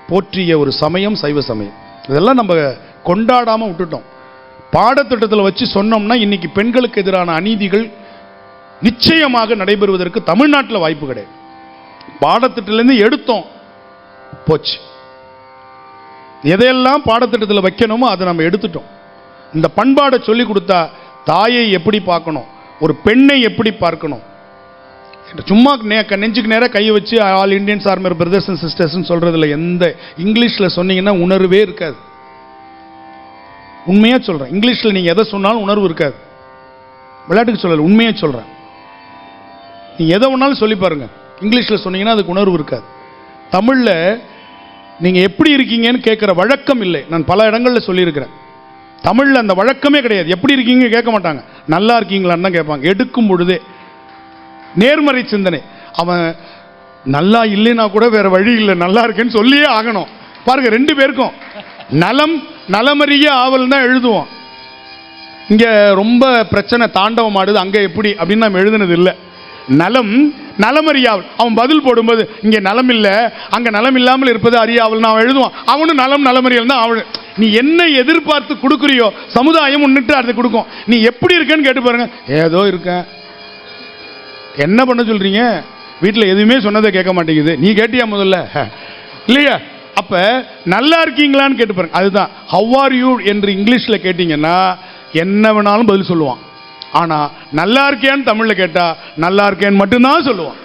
Speaker 1: போற்றிய ஒரு சமயம் சைவ சமயம். இதெல்லாம் நம்ம கொண்டாடாம விட்டுட்டோம். பாடத்திட்டத்தில் வச்சு சொன்னோம்னா இன்னைக்கு பெண்களுக்கு எதிரான அநீதிகள் நிச்சயமாக நடைபெறுவதற்கு தமிழ்நாட்டில் வாய்ப்பு கிடையாது. பாடத்திட்டத்திலிருந்து எடுத்தோம், போச்சு. எதையெல்லாம் பாடத்திட்டத்தில் வைக்கணுமோ அதை நம்ம எடுத்துட்டோம். இந்த பண்பாடை சொல்லி கொடுத்தா தாயை எப்படி பார்க்கணும், ஒரு பெண்ணை எப்படி பார்க்கணும், சும்மா நெஞ்சுக்கு நேரம் கையை வச்சு all Indians army brothers and sisters சொல்றதுல எந்த இங்கிலீஷ்ல சொன்னீங்கன்னா உணர்வே இருக்காது. உண்மையா சொல்றேன், இங்கிலீஷ்ல நீங்க எதை சொன்னாலும் உணர்வு இருக்காது. விளையாட்டுக்கு சொல்லல, உண்மையா சொல்றேன். நீங்க எதை வேணாலும் சொல்லி பாருங்க, இங்கிலீஷ்ல சொன்னீங்கன்னா அதுக்கு உணர்வு இருக்காது. தமிழ்ல நீங்க எப்படி இருக்கீங்கன்னு கேட்கிற வழக்கம் இல்லை. நான் பல இடங்கள்ல சொல்லியிருக்கிறேன். தமிழ்ல அந்த வழக்கமே கிடையாது. எப்படி இருக்கீங்க கேட்க மாட்டாங்க, நல்லா இருக்கீங்களான்னு தான் கேட்பாங்க. எடுக்கும் பொழுதே நேர்மறை சிந்தனை. அவன் நல்லா இல்லைன்னா கூட வேற வழி இல்லை, நல்லா இருக்கேன்னு சொல்லியே ஆகணும். பாருங்க, 2 பேருக்கும் நலம் நலமறிய ஆவல் தான் எழுதுவோம். இங்க ரொம்ப பிரச்சனை தாண்டவம் ஆடுது, அங்க எப்படி அப்படின்னு நம்ம எழுதுனது இல்லை. நலம் நலமறியாவல். அவன் பதில் போடும்போது இங்க நலம் இல்லை அங்க நலம் இல்லாமல் இருப்பது அறியாவல் அவன் எழுதுவான். அவனும் நலம் நலமறியல் தான் அவனு. நீ என்ன எதிர்பார்த்து கொடுக்குறியோ சமுதாயம் முன்னிட்டு அதை கொடுக்கும். நீ எப்படி இருக்கேன்னு கேட்டு பாருங்க, ஏதோ இருக்கேன். என்ன பண்ண சொல்றீங்க? வீட்டில் எதுவுமே சொன்னதை கேட்க மாட்டேங்குது. நீ கேட்டியா முதல்ல? இல்லையா? அப்ப நல்லா இருக்கீங்களான்னு கேட்டு பாருங்க. அதுதான் ஹவ் ஆர் யூ என்று இங்கிலீஷ்ல கேட்டீங்கன்னா என்ன வேணாலும் பதில் சொல்லுவான். ஆனா நல்லா இருக்கேன்னு தமிழ்ல கேட்டா நல்லா இருக்கேன்னு மட்டும்தான் சொல்லுவான்.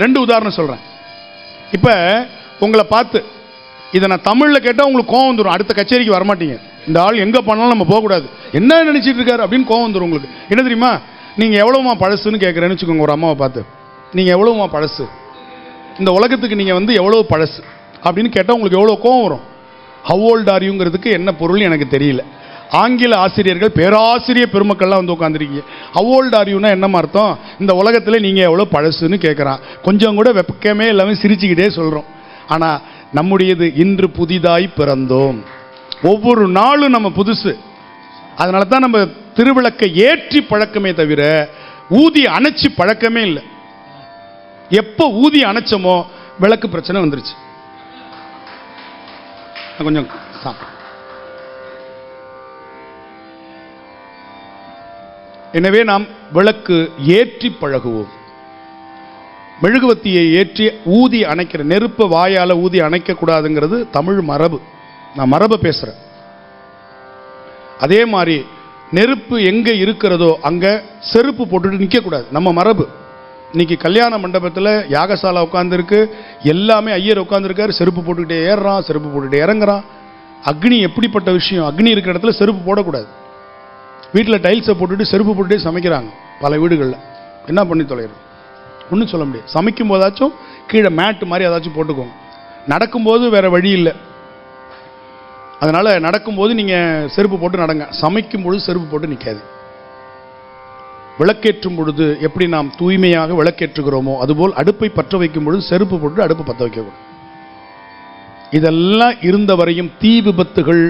Speaker 1: ரெண்டு உதாரணம் சொல்றேன். இப்ப உங்களை பார்த்து இதை நான் தமிழ்ல கேட்டா உங்களுக்கு கோவம் வந்துடும். அடுத்த கச்சேரிக்கு வரமாட்டீங்க. இந்த ஆள் எங்க பண்ணாலும் நம்ம போகக்கூடாது, என்ன நினைச்சிட்டு இருக்காரு அப்படின்னு கோவம் வந்துடும் உங்களுக்கு. என்ன தெரியுமா? நீங்க எவ்வளவுமா பழசுன்னு கேட்கறேன்னு வச்சுக்கோங்க. ஒரு அம்மாவை பார்த்து நீங்க எவ்வளவுமா பழசு, இந்த உலகத்துக்கு நீங்க வந்து எவ்வளவு பழசு அப்படின்னு கேட்டால் உங்களுக்கு எவ்வளோ கோவம் வரும். ஹவ் ஓல்ட் ஆர் யூங்கிறதுக்கு என்ன பொருள் எனக்கு தெரியல. ஆங்கில ஆசிரியர்கள் பேராசிரியர் பெருமக்கள்லாம் வந்து உட்காந்துருக்கீங்க. ஹவ் ஓல்ட் ஆர் யூனா என்னமா அர்த்தம்? இந்த உலகத்தில் நீங்கள் எவ்வளோ பழசுன்னு கேட்குறான். கொஞ்சம் கூட வெப்பக்கமே எல்லாமே சிரிச்சுக்கிட்டே சொல்கிறோம். ஆனால் நம்முடையது இன்று புதிதாய் பிறந்தோம். ஒவ்வொரு நாளும் நம்ம புதுசு. அதனால தான் நம்ம திருவிளக்கை ஏற்றி பழக்கமே தவிர ஊதி அணைச்சி பழக்கமே இல்லை. எப்போ ஊதி அணைச்சமோ விளக்கு பிரச்சனை வந்துருச்சு. கொஞ்சம் எனவே நாம் விளக்கு ஏற்றி பழகுவோம். மெழுகுவத்தியை ஏற்றி ஊதி அணைக்கிற, நெருப்பை வாயால ஊதி அணைக்க கூடாதுங்கிறது தமிழ் மரபு. நான் மரபை பேசுறேன். அதே மாதிரி நெருப்பு எங்க இருக்கிறதோ அங்க செருப்பு போட்டுட்டு நிற்க கூடாது, நம்ம மரபு. இன்னைக்கு கல்யாண மண்டபத்தில் யாகசாலா உட்காந்துருக்கு, எல்லாமே ஐயர் உட்காந்துருக்காரு, செருப்பு போட்டுக்கிட்டே ஏறுறான், செருப்பு போட்டுக்கிட்டே இறங்குறான். அக்னி எப்படிப்பட்ட விஷயம்? அக்னி இருக்கிற இடத்துல செருப்பு போடக்கூடாது. வீட்டில் டைல்ஸை போட்டுட்டு செருப்பு போட்டுட்டே சமைக்கிறாங்க பல வீடுகளில். என்ன பண்ணி தொலைகிறது? ஒன்றும் சொல்ல முடியாது. சமைக்கும் போதாச்சும் கீழே மேட்டு மாதிரி ஏதாச்சும் போட்டுக்கோங்க. நடக்கும்போது வேற வழி இல்லை. அதனால நடக்கும்போது நீங்கள் செருப்பு போட்டு நடங்க. சமைக்கும் பொழுது செருப்பு போட்டு நிற்காது. விளக்கேற்றும் பொழுது எப்படி நாம் தூய்மையாக விளக்கேற்றுகிறோமோ அதுபோல் அடுப்பை பற்ற வைக்கும் பொழுது செருப்பு போட்டு அடுப்பு பற்ற வைக்கக்கூடாது. இதெல்லாம் இருந்த வரையும் தீ விபத்துகள்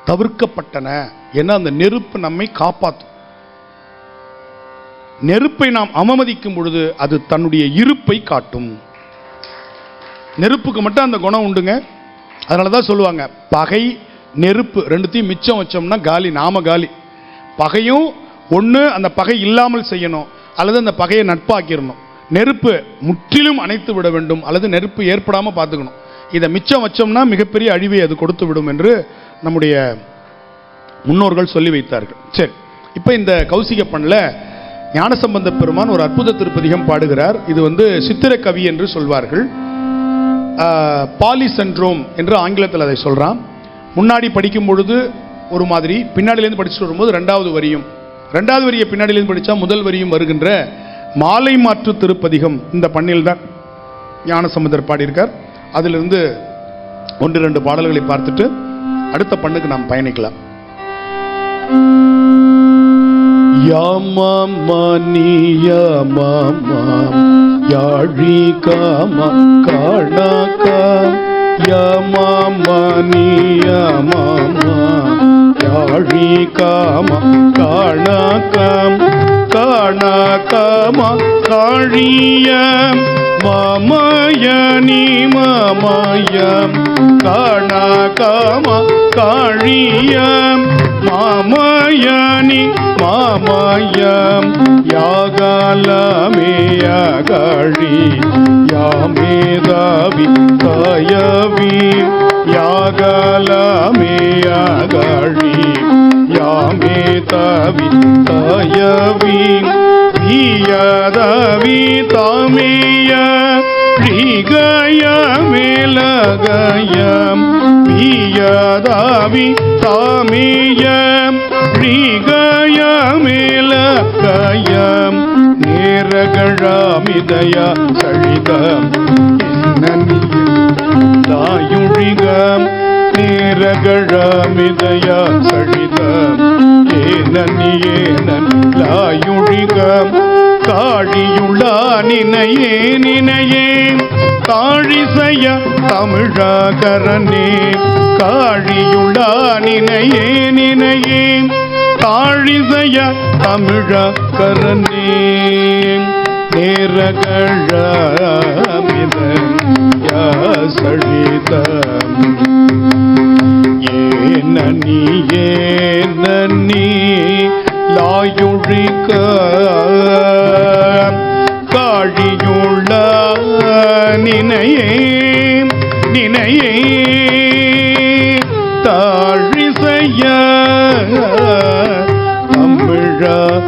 Speaker 1: தவிர்க்கப்பட்டன. ஏன்னா அந்த நெருப்பு நம்மை காப்பாற்றும். நெருப்பை நாம் அவமதிக்கும் பொழுது அது தன்னுடைய இருப்பை காட்டும். நெருப்புக்கு மட்டும் அந்த குணம் உண்டுங்க. அதனால தான் சொல்லுவாங்க, பகை நெருப்பு ரெண்டுத்தையும் மிச்சம் வச்சோம்னா காலி, நாம காலி. பகையும் ஒன்று அந்த பகை இல்லாமல் செய்யணும், அல்லது அந்த பகையை நட்பாக்கிடணும். நெருப்பு முற்றிலும் அணைத்து விட வேண்டும், அல்லது நெருப்பு ஏற்படாமல் பார்த்துக்கணும். இதை மிச்சம் வச்சோம்னா மிகப்பெரிய அழிவை அது கொடுத்து விடும் என்று நம்முடைய முன்னோர்கள் சொல்லி வைத்தார்கள். சரி, இப்போ இந்த கௌசிக பண்ணில் ஞானசம்பந்த பெருமான் ஒரு அற்புத திருப்பதிகம் பாடுகிறார். இது சித்திர கவி என்று சொல்வார்கள். பாலிசென்ட்ரோம் என்று ஆங்கிலத்தில் அதை சொல்றான். முன்னாடி படிக்கும் பொழுது ஒரு மாதிரி, பின்னாடியிலேருந்து படிச்சுட்டு வரும்போது ரெண்டாவது வரியும் 2வது வரியை பின்னாடியிலிருந்து படித்தா முதல் வரியும் வருகின்ற மாலை மாற்று திருப்பதிகம் இந்த பண்ணில் தான் ஞானசம்பந்தர் பாடியிருக்கார். அதிலிருந்து 1-2 பாடல்களை பார்த்துட்டு அடுத்த பண்ணுக்கு நாம் பயணிக்கலாம்.
Speaker 2: யாமாமா நீ யாமாமா யாழி காமா காணாக்காம் யாமாமா நீ யாமாமா யாழி காமா காணாக்காம் காணாக்காமா காழிய மாமாயனி மாமாயம் காணாக்காமா காழியம் மாமாயனி மாமாயம் யாகாலமே யாகாழி யாமேதாவி காயவி யாகாலமே யாகாழி யாமேதாவி காயவி ஈயதாவி தாமேய ீகயமேலகயம் ஈயதாவி தாமேயம் ீகயமேலகயம் நேரகழாமிதய சழிதம் தாயுழிகம் நேரகழாமிதய சழிதம் ஏனன் லாயுழிகம் காழியுள்ளா நினையே நினையே காழிசைய தமிழாகரனே காழியுள்ளா நினையே நினையே காழிசைய தமிழாகரனே நேரகழாமிதம் யாசழிதம் ஏனனி ஏனனி லாயுழிக காழியுள்ள நினையே நினையே தாழிசைய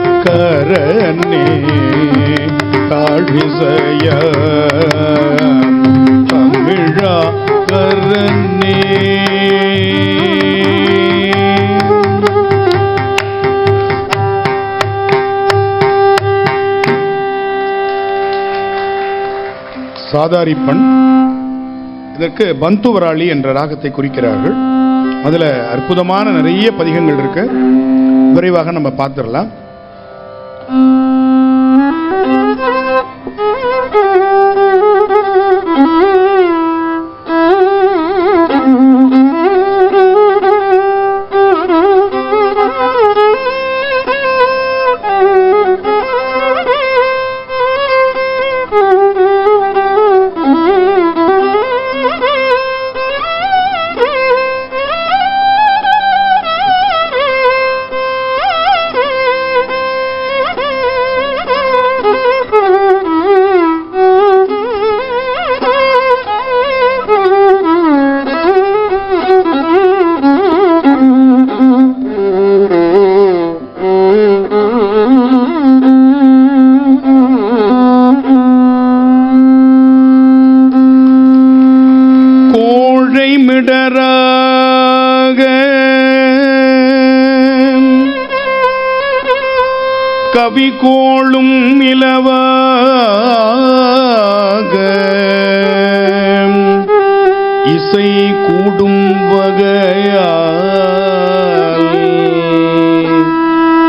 Speaker 2: தமிழாகரனே தாழிசைய தமிழாகரனே. சாதாரி பண், இதற்கு பந்துவராளி என்ற ராகத்தை குறிக்கிறார்கள். அதில் அற்புதமான நிறைய பதிகங்கள் இருக்கு. விரைவாக நம்ம பார்த்துடலாம். கவி கோளும் இலவாக இசை கூடும் வகையால்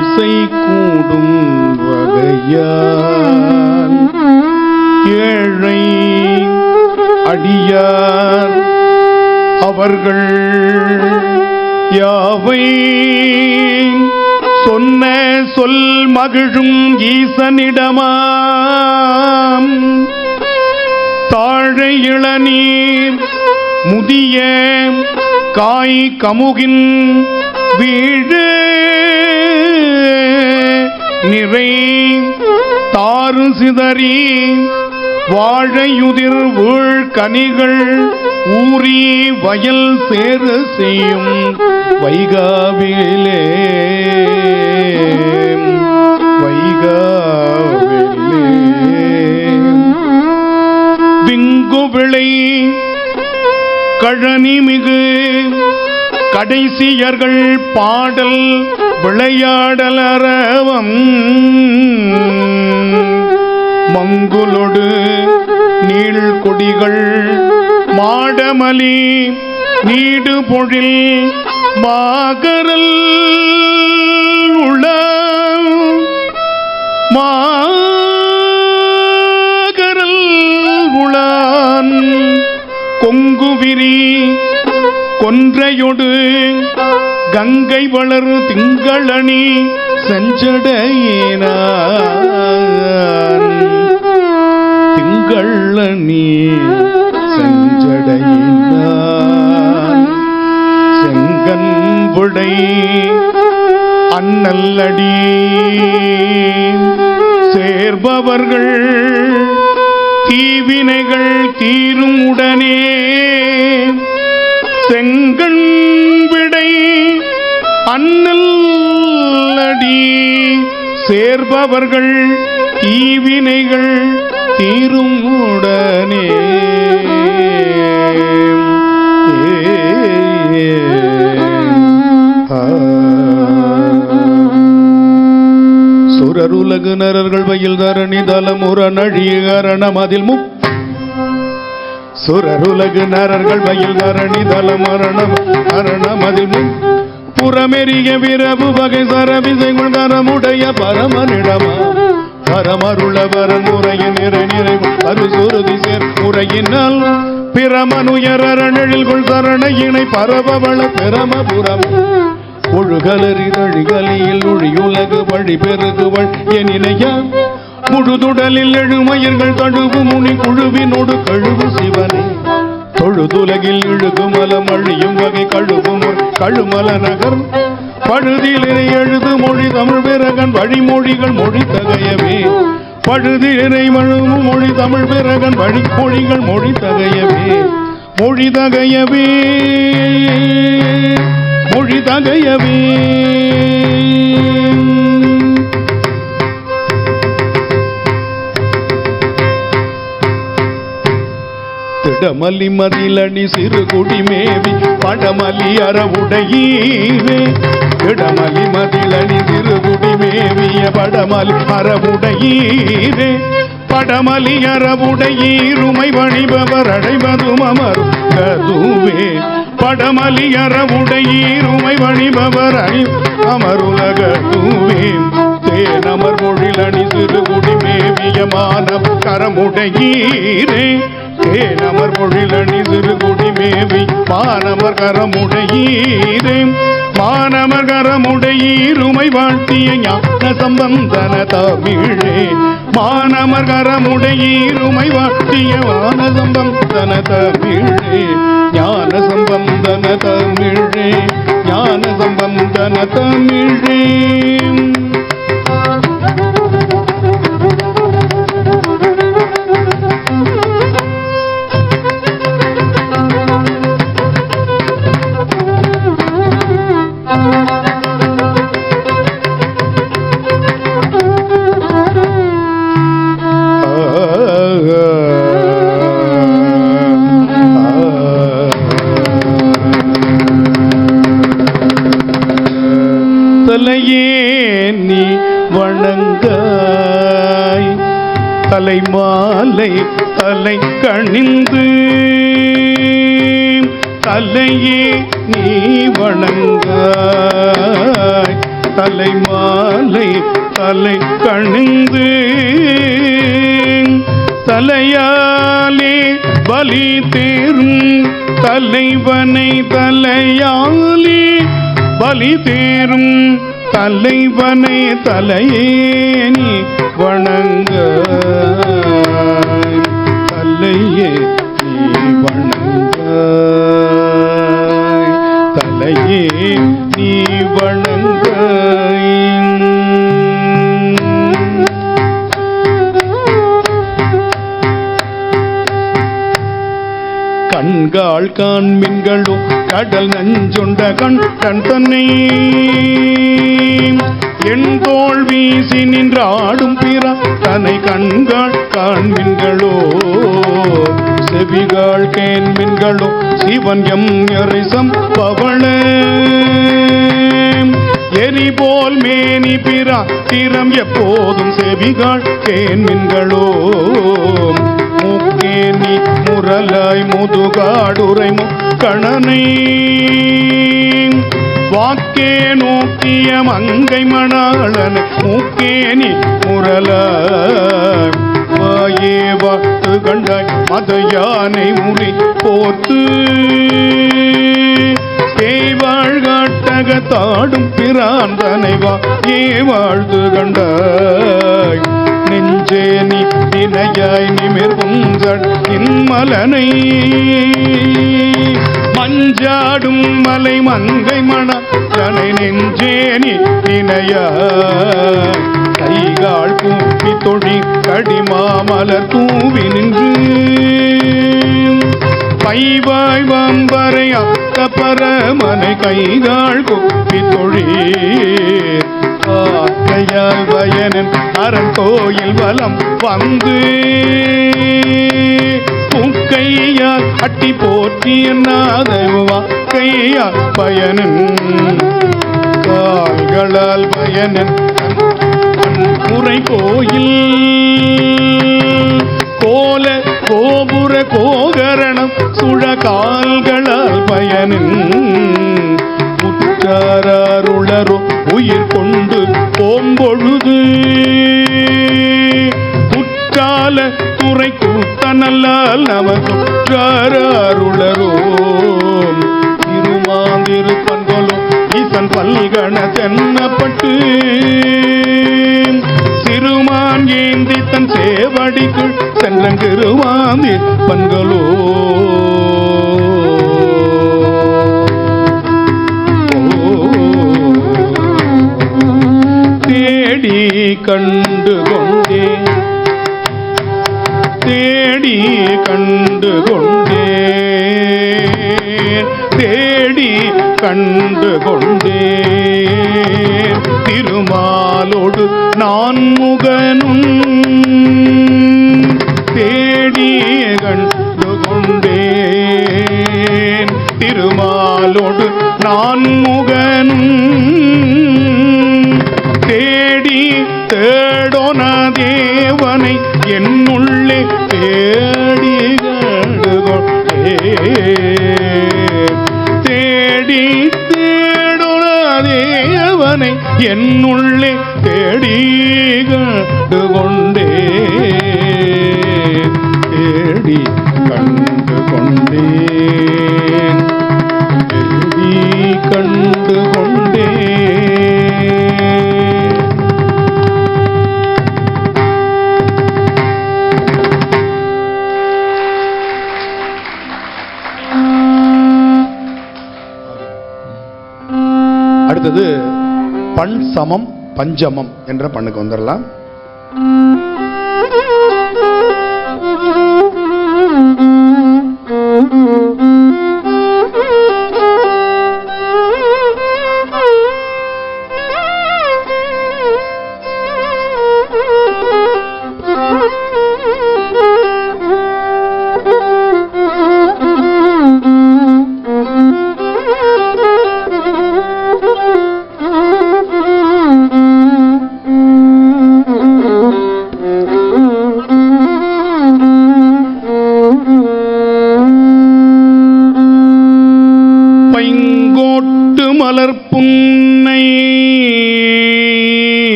Speaker 2: இசை கூடும் வகையால் ஏழை அடியார் அவர்கள் யாவை சொன்ன சொல் மகிழும் ஈசனிடமாம் தாழை இளநீர் முதிய காய் கமுகின் வீடு நிறை தாறு சிதறி வாழையுதிர் வீழ் கனிகள் ஊறி வயல் சேறு செய்யும் வைகாவிலே வைகாவிலே விங்கு விளை கழனி மிகு கடைசியர்கள் பாடல் விளையாடலரவம் மங்குலொடு நீள் கொடிகள் மாடமலி நீடு பொழில் மாகரல் உள மாகரல் உளான் கொங்குவிரி கொன்றையொடு கங்கை வளர் திங்களணி செஞ்சடையினான் திங்களணி செஞ்சடையினான் செங்கன்புடை அண்ணல்லடி சேர்பவர்கள் தீவினைகள் தீரும் உடனே செங்கண் விடை அண்ணல்லடி சேர்பவர்கள் தீவினைகள் தீரும் உடனே சுரருலகு நரர்கள் வயில் தரணி தலமுற நழிகரணம் அதில் சுரருலகு நரர்கள் வயில் தரணி தலமரணம் அரணம் அதில் புறமெறிய விரவு வகை சரவிசைகள் தரமுடைய பரமனிடமா பரமருள வரமுறையின் நிறை நிறைவு அருசுருதி சேர் முறையினால் பிரமனுயரணில் சரண இணை பரவவள பிரமபுரம் ஒழுகலறிதழிகளில் ஒழியுலகு வழி பெருகுவள் எனினையா முழுதுடலில் எழுமயிர்கள் தழுவு முனி குழுவினோடு கழுவு சிவனே தொழுதுலகில் இழுகு மலம் அழியும் வகை கழுவும் கழுமல நகர் பழுதிலினை எழுது மொழி தமிழ் பிறகன் வழிமொழிகள் மொழி தகையவே பழுதிலினை வழுவும் மொழி தமிழ் பிறகன் வழிமொழிகள் மொழி தகையவே மொழி தகையவே மொழி தகையவே திடமலி மதிலணி சிறு குடிமேவி படமலி அறவுடையீவே திடமலி மதிலணி சிறு குடிமேவிய படமலி அறவுடையீவே படமலி அறவுடையீருமை வழிபவர் அடைவதும் அமரும் கதுவே படமலி அறவுடையீருமை வழிபவர் அமருலகதுவே தேனமர் மொழிலணி சிறு குடிமேவிய மானவ கரமுடையீரே தேனமர் பொழிலணி சிறு குடிமேவி மானவர் கரமுடையீரே மானவர் கரமுடையீருமை வாழ்த்திய ஞான சம்பந்தன தமிழே மானவர் கரமுடையீருமை வாழ்த்திய ஞான சம்பந்தன தமிழே ஞான சம்பந்தன தமிழே ஞான சம்பந்தன தமிழே தலையே நீ வணங்காய் தலை மாலை தலை கணிந்து தலையே நீ வணங்காய் தலை மாலை தலை கணிந்து தலையாலே பலி தேரும் தலைவனை தலையாலே பலி தேரும் தலைவனை தலையேனி வணங்க தலையே நீ வணங்க தலையே நீ வணங்க கண்காள் காண்மின்களும் கடல் நஞ்சுண்ட கண்டன் தன்னை என் தோல் வீசி நின்றாடும் பிற தன்னை கண்காள் காண்மின்களோ செவிகாள் கேண்மின்களோ சிவன் எம் எரிசம் பவள எரிபோல் மேனி பிராத்திரம் எப்போதும் செவிகாள் கேன்மின்களோ மூக்கேனி முரலாய் முதுகாடுரை முக்கணனை வாக்கே நோக்கிய மங்கை மணாளனை மூக்கேனி முரலாய் வாயே வாத்து கண்டாய் மத யானை முடி போத்து பேய்வாழ்காட்டக தாடும் பிராந்தனை வாயே வாழ்த்து கண்டாய் நெஞ்சே நீ இணையாய் நிமிர்வுங்கள் இன்மலனை மஞ்சாடும் மலை மங்கை மணாளனை நெஞ்சே நீ இணையாய் கைகால் கூப்பி தொழி கடிமாமலர் தூவி நின்று பைவாய் வம்பரை அத்த பரமனை கைகால் கூப்பி தொழி கையால் வயனின் அரண் கோயில் வலம் வந்து கையால் அட்டி போற்றிய நாதவா கையால் பயனின் கால்களால் பயனின் முறை கோயில் கோல கோபுர கோகரணம் சுழ கால்களால் பயனின் உற்றாருளரோ உயிர் கொண்டு போம்பொழுது குற்றால துறை கூத்தனல்லால் நமக்குற்றாருளரோ திருமாந்திரு பண்பலோ ஈசன் பல்கண தென்னப்பட்டு சிறுமான் ஏந்தி தன் சேவடிக்குள் சென்றங்கிருமாந்தி பண்களோ தேடி கண்டு கொண்டே தேடி கண்டு கொண்டே தேடி கண்டு கொண்டே திருமாலோடு நான் முகனும் தேடி கண்டு கொண்டேன் திருமாலோடு நான் முகனும் தேடி தேடோன தேவனை என்னுள்ளே தேடி தேடி தேடோன தேவனை என்னுள்ளே தேடி கண்டு கொண்டே தேடி கண்டு கொண்டேன் தேடி கண்டு கொண்டேன்.
Speaker 1: அடுத்தது பண் சமம் பஞ்சமம் என்ற பண்ணுக்கு வந்துடலாம்.
Speaker 2: மலர்ப்புன்னை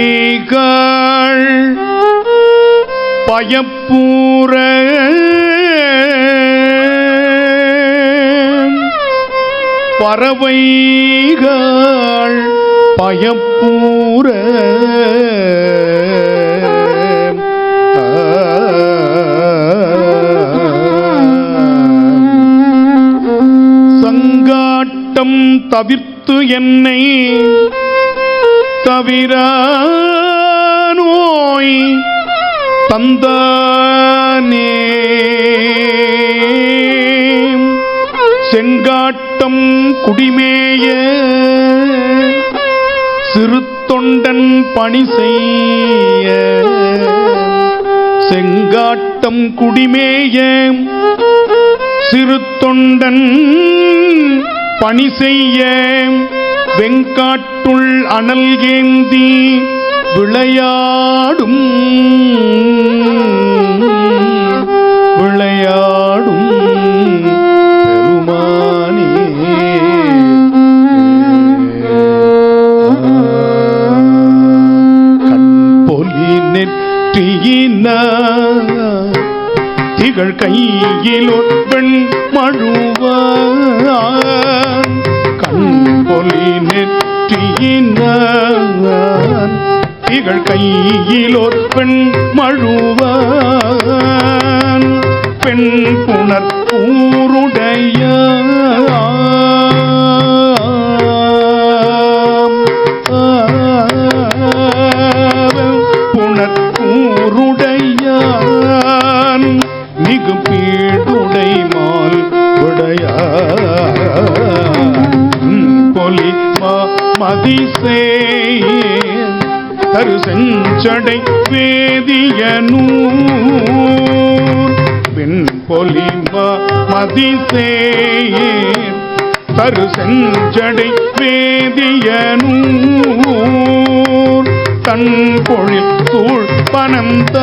Speaker 2: பறவைகள் பயப்பூர பறவைகள் பயப்பூர சங்காட்டம் தவிர்த்து என்னை தவிர நோய் தந்தானே செங்காட்டம் குடிமேய சிறு தொண்டன் பணி செய்ய செங்காட்டம் குடிமேய சிறு தொண்டன் பணி செய்ய வெங்காட்டுள் அனல் ஏந்தி விளையாடும் விளையாடும் பெருமானே. கண்பொலி நெற்றியினார் திகழ் கையிலோர் பெண் மழுவான். கண்பொலி நெற்றியினார் திகழ் கையிலோர் பெண் மழுவான். பெண் புணர் ஊருடைய புணர் ஊருடையான் மிகு பீடுடை மால் உடையான். பொலி மதிசே தரு செஞ்சடை வேதியனூர். பின் பொலிமா மதிசே தரு செஞ்சடை வேதியனூர். தன் பொழில் சூழ் பனந்த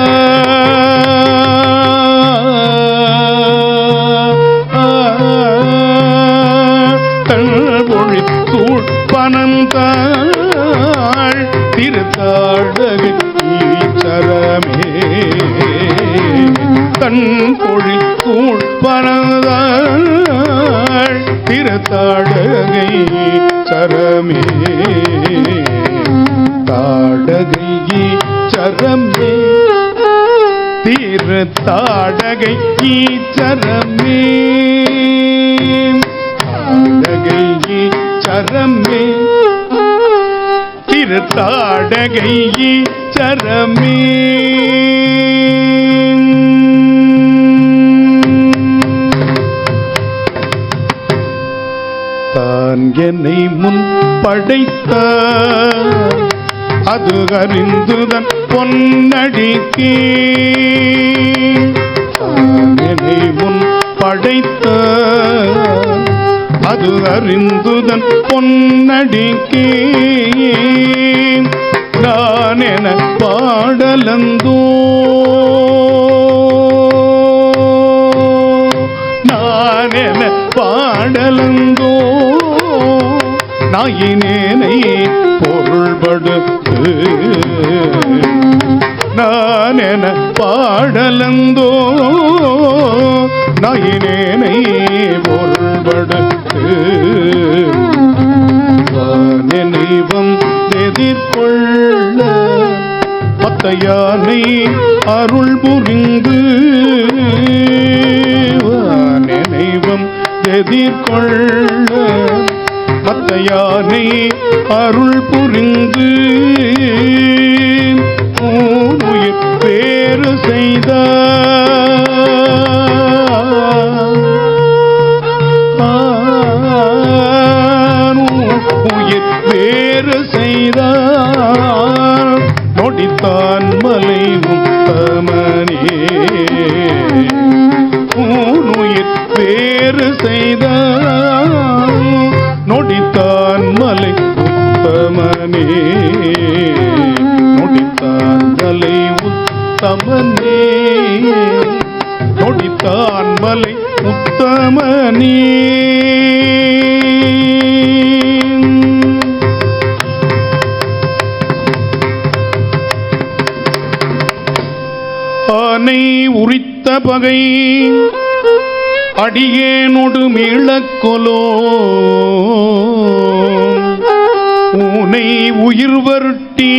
Speaker 2: தன் பொழில் சூழ் பனந்தாள் திருத்தாழகை ஈச்சரமே. தன் பொழில் சூழ் பனந்தாள் திருத்தாழகை சரமே. தாடகை ஈச்சரமே திருத்தாடகை ஈச்சரமே. தாடகை ஈச்சரமே திருத்தாடகை ஈச்சரமே. தான் என்னை முன் படைத்த அது அறிந்துதன் பொன்னடிக்கே. தான் என்னை முன் படைத்த அது அறிந்துதன் பொன்னடிக்கே. நான் என பாடலந்தோ நான் என பாடலந்தோ நாயினேனை பொருள்படுத்து. நான் என பாடலந்தோ நாயினேனை பொருள்படுத்து. நினைவம் எதிர்கொள்ள மத்த யானை அருள் புரிந்து. நினைவம் எதிர்கொள்ள மத்த யானை அருள் புரிந்து. உயிர் வேறு செய்த உயிர் வேறு செய்த நொடித்தான் மலை முத்தமனே. உயிர் வேறு செய்த நொடித்தான் மலை உத்தமனே. நொடித்தான் மலை உத்தமனே. நொடித்தான் மலை உத்தமனே. ஆனை உரித்த பகை அடியேனொடு மீளக்கொலோ. ஊனை உயிர் வருட்டி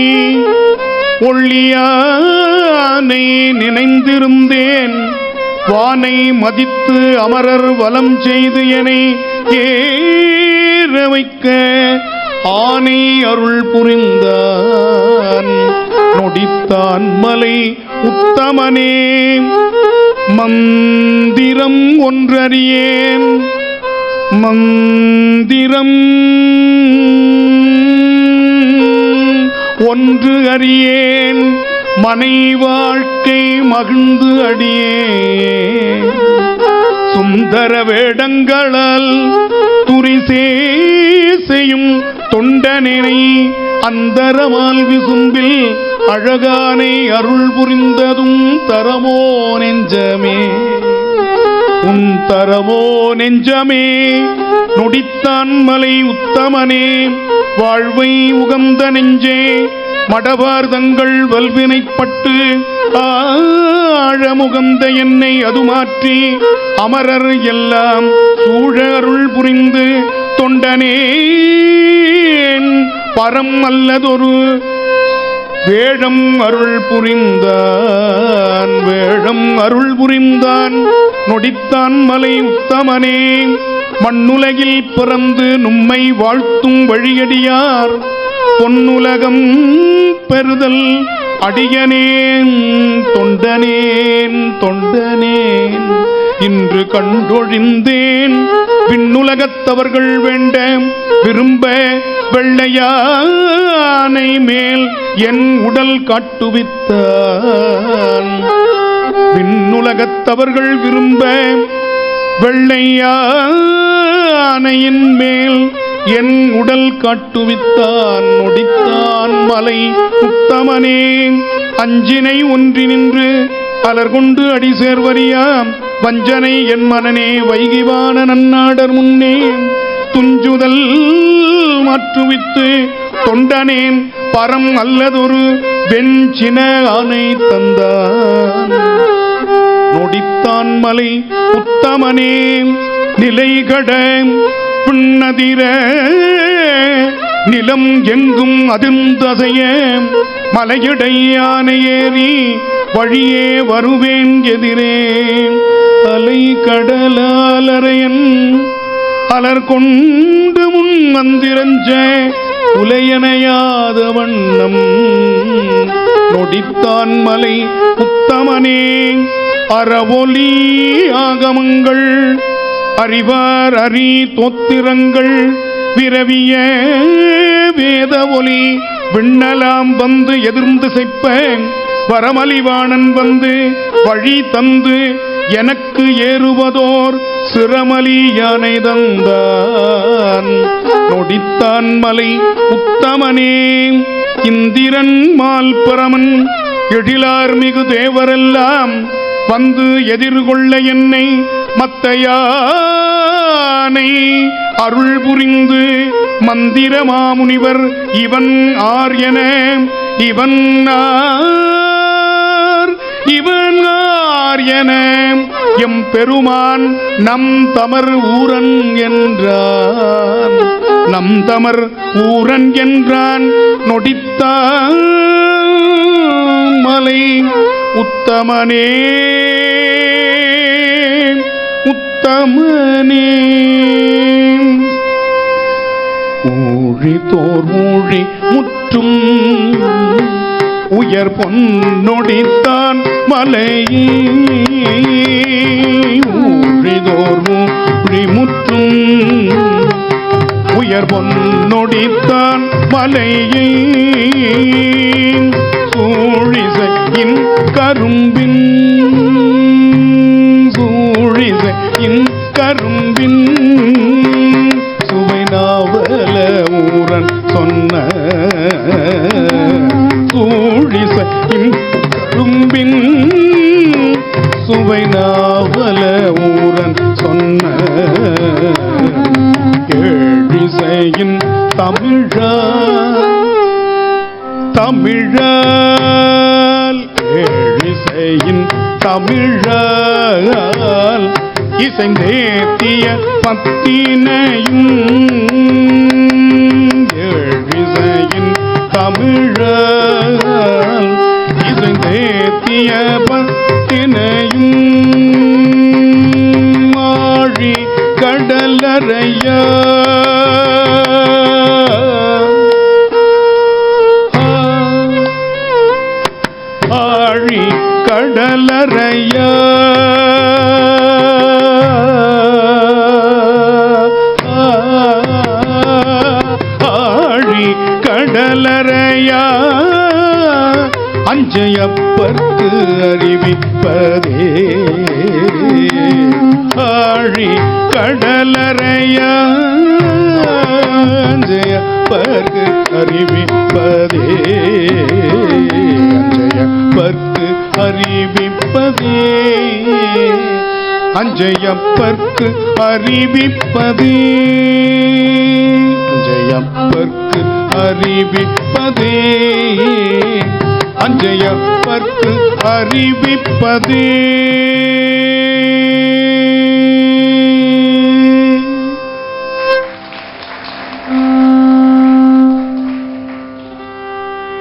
Speaker 2: ஒள்ளியானை நினைந்திருந்தேன். வானை மதித்து அமரர் வலம் செய்து எனை ஏற வைக்க ஆனை அருள் புரிந்தான். நொடித்தான் மலை உத்தமனே. மந்திரம் ஒன்றறியேன் மந்திரம் ஒன்று அறியேன். மனை வாழ்க்கை மகிழ்ந்து அடியேன் சுந்தர வேடங்களால் துரிசேசையும் தொண்டனை அந்தரமால் விசும்பில் அழகானை அருள் புரிந்ததும் தரமோ நெஞ்சமே உன் தரமோ நெஞ்சமே நொடித்தான் மலை உத்தமனே வாழ்வை உகந்த நெஞ்சே மடவார் தங்கள் வல்வினைப்பட்டு ஆழமுகந்த என்னை அது மாற்றி அமரர் எல்லாம் சூழ அருள் புரிந்து தொண்டனேன் பரம் அல்லதொரு வேடம் அருள் புரிந்தான் நொடித்தான் மலை உத்தமனே மண்ணுலகில் பிறந்து நும்மை வாழ்த்தும் வழியடியார் பொன்னுலகம் பெறுதல் அடியனேன் தொண்டனேன் இன்று கண்டொழிந்தேன் விண்ணுலகத்தவர்கள் வேண்ட விரும்ப வெள்ளையானை மேல் என் உடல் காட்டுவித்தான் விண்ணுலகத்தவர்கள் விரும்ப வெள்ளையானையின் மேல் என் உடல் காட்டுவித்தான் நொடித்தான் மலை உத்தமனே அஞ்சினை ஒன்றி நின்று பலர் கொண்டு அடி சேர்வரியாம் வஞ்சனை என் மனனே வைகிவான நன்னாடர் முன்னே துஞ்சுதல் மாற்றுவித்து தொண்டனேன் பரம் அல்லதொரு வெஞ்சின ஆணை தந்தான் நொடித்தான் மலை உத்தமனே நிலைகட பின்னதிர நிலம் எங்கும் அதிர்ந்ததைய மலையடையானை ஏறி வழியே வருவேன் எதிரே அலை கடலாலரையன் அலர் கொண்டு முன் மந்திரஞ்ச உலையனையாத வண்ணம் நொடித்தான் மலை உத்தமனே அறவொலி ஆகமங்கள் அறிவார் அறி தோத்திரங்கள் விரவிய வேத ஒலி விண்ணலாம் வந்து எதிர்ந்து செய்ப்ப வரமலிவாணன் வந்து வழி தந்து எனக்கு ஏறுவதோர் சிரமலி யானை தந்தான் நொடித்தான் மலை உத்தமனே இந்திரன் மால் பரமன் எழிலார் மிகு தேவரெல்லாம் வந்து எதிர்கொள்ள என்னை மத்தையானை அருள் புரிந்து மந்திர மாமுனிவர் இவன் ஆர் என இவன் ஆர் என எம் பெருமான் நம் தமர் ஊரன் என்றான் நொடித்தான் மலை உத்தமனே ஊழிதோர் ஊழி முற்றும் உயர் பொன்னொடித்தான் மலையே ஊழிதோர் ஊழி முற்றும் உயர் பொன்னொடித்தான் மலையே சூழிசையின் கரும்பின் கரும்பின் சுவை நாவல ஊரன் சொன்ன சூழிசையின் கரும்பின் சுவை நாவல ஊரன் சொன்ன கேழிசையின் தமிழால் கேழிசையின் தமிழால் இசைந்தேத்திய பத்தினையும் ஏழிசையின் தமிழால் இசைந்தேத்திய பத்தினையும் ஆழி கடலறையா ஆழி கடலறையா ஆழி கடலறையா அஞ்சையப்பர்க்கு அறிவிப்பதே ஆழி கடலறையா அஞ்சையப்பர்க்கு அறிவிப்பதே அஞ்சையப்பர்க்கு அறிவிப்பதே அஞ்சையப்பர்க்கு அறிவிப்பதே அஞ்சையப்பர்க்கு அறிவிப்பதே அஞ்சையப்பர்க்கு அறிவிப்பதே.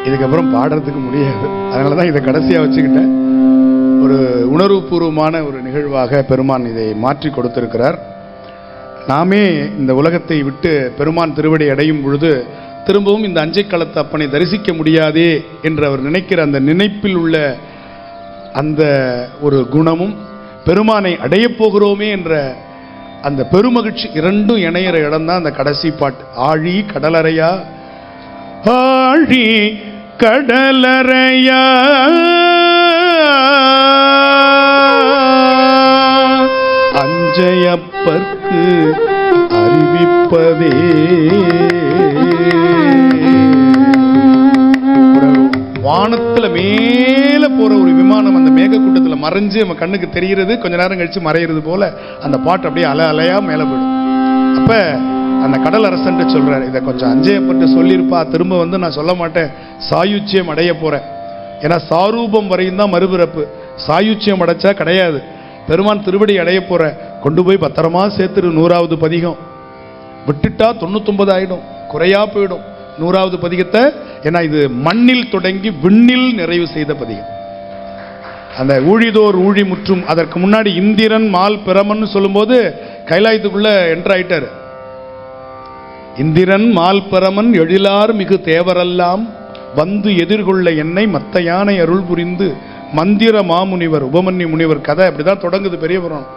Speaker 2: இதுக்கப்புறம் பாடுறதுக்கு முடியாது, அதனாலதான் இதை கடைசியா வச்சுக்கிட்டேன். ஒரு உணர்வுபூர்வமான ஒரு நிகழ்வாக பெருமான் இதை மாற்றி கொடுத்திருக்கிறார். நாமே இந்த உலகத்தை விட்டு பெருமான் திருவடி அடையும் பொழுது திரும்பவும் இந்த அஞ்சை களத்து அப்பனை தரிசிக்க முடியாதே என்று அவர் நினைக்கிற அந்த நினைப்பில் உள்ள அந்த ஒரு குணமும், பெருமானை அடையப் போகிறோமே என்ற அந்த பெருமகிழ்ச்சி இரண்டும் இணையிற இடம் தான் அந்த கடைசி பாட்டு. ஆழி கடலறையா ஆழி கடலறையா அஞ்சையப்பர்க்கு அறிவிப்பதே. வானத்துல மேல போற ஒரு விமானம் அந்த மேக கூட்டத்துல மறைஞ்சு நம்ம கண்ணுக்கு தெரிகிறது, கொஞ்ச நேரம் கழிச்சு மறைகிறது போல அந்த பாட்டு அப்படியே அலை அலையா மேல போயிடும். அப்ப அந்த கடல் அரசன் சொல்றாரு, இதை கொஞ்சம் அஞ்சையப்பட்டு சொல்லியிருப்பா, திரும்ப வந்து நான் சொல்ல மாட்டேன், சாயுச்சியம் அடைய போறேன். ஏன்னா சாரூபம் வரையும் தான் மறுபிறப்பு, சாயுச்சியம் அடைச்சா கிடையாது. பெருமான் திருவடி அடைய போற, கொண்டு போய் பத்திரமா சேர்த்துரு. 100வது பதிகம் விட்டுட்டா 99 ஆயிடும், குறையா போயிடும் 100வது பதிகத்தை. ஏன்னா இது மண்ணில் தொடங்கி விண்ணில் நிறைவு செய்த பதிகம். அந்த ஊழிதோர் ஊழி முற்றும், அதற்கு முன்னாடி இந்திரன் மால் பிரமன் சொல்லும்போது கைலாயத்துக்குள்ள என்டர் ஆயிட்டாரு. இந்திரன் மால் பரமன் எழிலார் மிகு தேவரெல்லாம் வந்து எதிர்கொள்ள என்னை மத்த யானை அருள் புரிந்து மந்திர மாமுனிவர் உபமன்யு முனிவர் கதை அப்படிதான் தொடங்குது பெரிய புராணம்.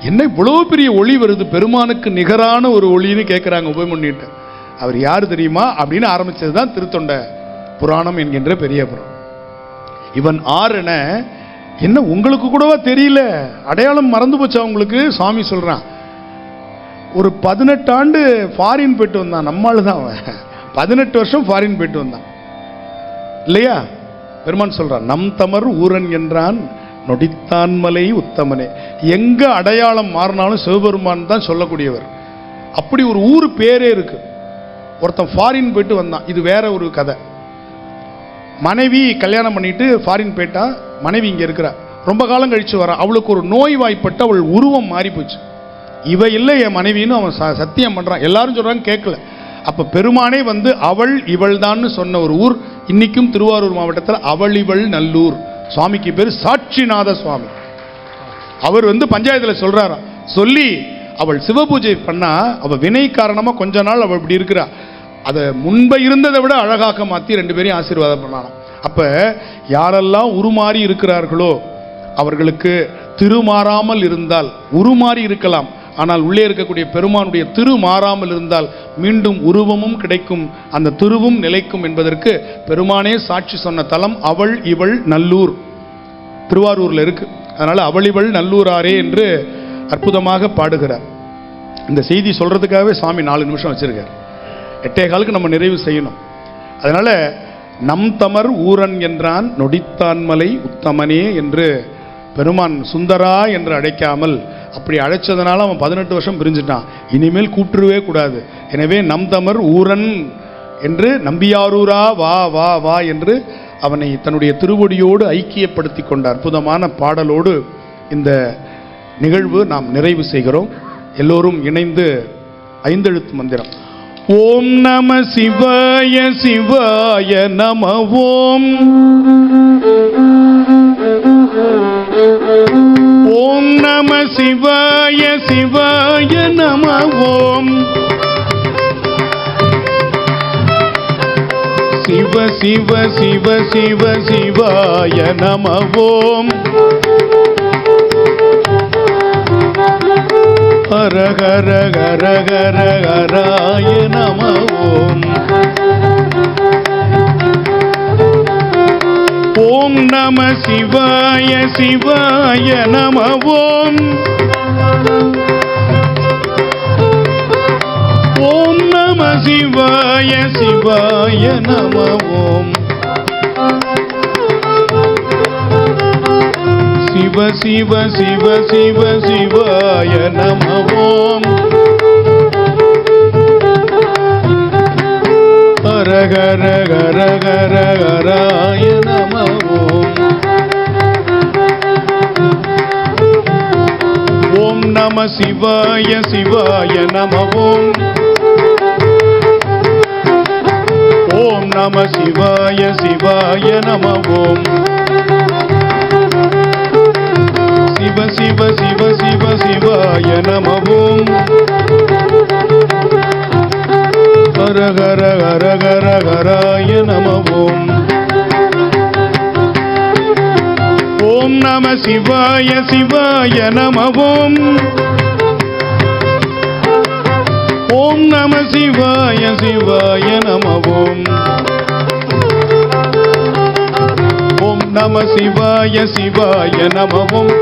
Speaker 2: என்ன இவ்வளவு பெரிய ஒளி வருது, பெருமானுக்கு நிகரான ஒரு ஒளின்னு கேட்கிறாங்க உபமன்யிட்ட. அவர் யாரு தெரியுமா அப்படின்னு ஆரம்பிச்சதுதான் திருத்தொண்ட புராணம் என்கின்ற பெரிய புராணம். இவன் ஆறுன என்ன உங்களுக்கு கூடவா தெரியல, அடையாளம் மறந்து போச்சா உங்களுக்கு? சுவாமி சொல்றான், ஒரு 18 ஆண்டு ஃபாரின் போயிட்டு வந்தான். நம்மால் தான் அவன் 18 வருஷம் ஃபாரின் போயிட்டு வந்தான் இல்லையா? பெருமான் சொல்றான், நம் தமர் ஊரன் என்றான் நொடித்தான் மலை உத்தமனே. எங்க அடையாளம் மாறினாலும் சிவபெருமான் தான் சொல்லக்கூடியவர். அப்படி ஒரு ஊர் பேரே இருக்கு. ஒருத்தன் ஃபாரின் போயிட்டு வந்தான், இது வேற ஒரு கதை. மனைவி கல்யாணம் பண்ணிட்டு ஃபாரின் போயிட்டா, மனைவி இங்க இருக்கிறா, ரொம்ப காலம் கழிச்சு வரான். அவளுக்கு ஒரு நோய் வாய்ப்பட்டு அவள் உருவம் மாறி போச்சு. இவ இல்லை என் மனைவின்னு அவன் சத்தியம் பண்றான். எல்லாரும் சொல்றாங்க கேட்கல. அப்ப பெருமானே வந்து அவள் இவள் தான் சொன்ன ஒரு ஊர் இன்னைக்கும் திருவாரூர் மாவட்டத்தில் அவள் இவள் நல்லூர். சுவாமிக்கு பேர் சாட்சிநாத சுவாமி. அவர் வந்து பஞ்சாயத்துல சொல்றாராம், சொல்லி அவள் சிவபூஜை பண்ணா அவள் வினை காரணமா கொஞ்ச நாள் அவள் இப்படி இருக்கிறா, அதை முன்பை இருந்ததை விட அழகாக மாற்றி 2 பேரையும் ஆசீர்வாதம் பண்ணலாம். அப்ப யாரெல்லாம் உருமாறி இருக்கிறார்களோ அவர்களுக்கு திருமாறாமல் இருந்தால், உருமாறி இருக்கலாம் ஆனால் உள்ளே இருக்கக்கூடிய பெருமானுடைய திரு மாறாமல் இருந்தால் மீண்டும் உருவமும் கிடைக்கும், அந்த திருவும் நிலைக்கும் என்பதற்கு பெருமானே சாட்சி சொன்ன தலம் அவள் இவள் நல்லூர் திருவாரூர்ல இருக்கு. அதனால அவள் இவள் நல்லூராரே என்று அற்புதமாக பாடுகிறார். இந்த செய்தி சொல்றதுக்காகவே சுவாமி 4 நிமிஷம் வச்சிருக்கார். 8:15 நம்ம நிறைவு செய்யணும். அதனால நம் தமர் ஊரன் என்றான் நொடித்தான் மலை உத்தமனே என்று பெருமான் சுந்தரா என்று அழைக்காமல், அப்படி அழைச்சதுனால அவன் 18 வருஷம் பிரிஞ்சுட்டான். இனிமேல் கூப்பிட்டுருவே கூடாது. எனவே நம் தமர் ஊரன் என்று நம்பியாரூரா வா வா வா என்று அவனை தன்னுடைய திருவடியோடு ஐக்கியப்படுத்தி கொண்ட அற்புதமான பாடலோடு இந்த நிகழ்வு நாம் நிறைவு செய்கிறோம். எல்லோரும் இணைந்து 5 எழுத்து மந்திரம். ஓம் நம சிவாய சிவாய நம. ஓம் ஓம் நம சிவாய சிவாய நம. ஓம் சிவ சிவ சிவ சிவ சிவாய நம. ஓம் ஹர ஹர ஹர ஹர ஹராய நம. ஓம் ஓம் நம சிவாய சிவாய நம. ஓம் ஓம் நம சிவாய சிவாய நம ஓம் சிவ சிவ சிவ சிவ சிவாய நம ஓம் ஹர ஹர ஹர ஹர ஹராய நம ஓம் ஓம் நம சிவாய சிவாய நம ஓம் ஓம் நம சிவாய சிவாய நம ஓம் சிவ சிவ சிவ சிவ சிவாய நம ஓம் ஹர ஹர ஹர ஹர ஹராய நம ஓம் ஓம் நம சிவாய சிவாய நம ஓம் ஓம் நம சிவாய சிவாய நம ஓம் ஓம் நம சிவாய சிவாய நம ஓம்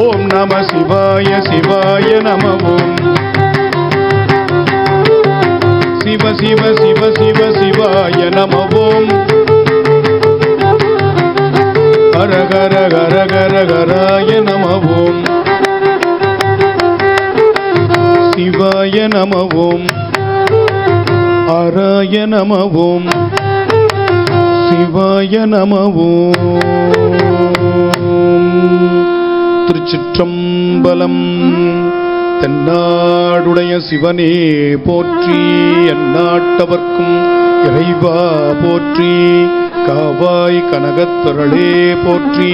Speaker 2: ஓம் நம சிவாய சிவாய நம ஓம் சிவ சிவ சிவ சிவ சிவாய நம ஓம் ஹர ஹர ஹர ஹர ஹராய நம ஓம் சிவாய நம ஓம் ஹராய நம ஓம் சிவாய நம ஓம். திருச்சிற்றம்பலம். தென்னாடுடைய சிவனே போற்றி, எந்நாட்டவர்க்கும் இறைவா போற்றி, காவாய் கனகத்திரளே போற்றி,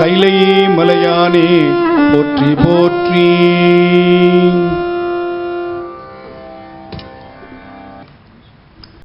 Speaker 2: கைலை மலையானே போற்றி போற்றி.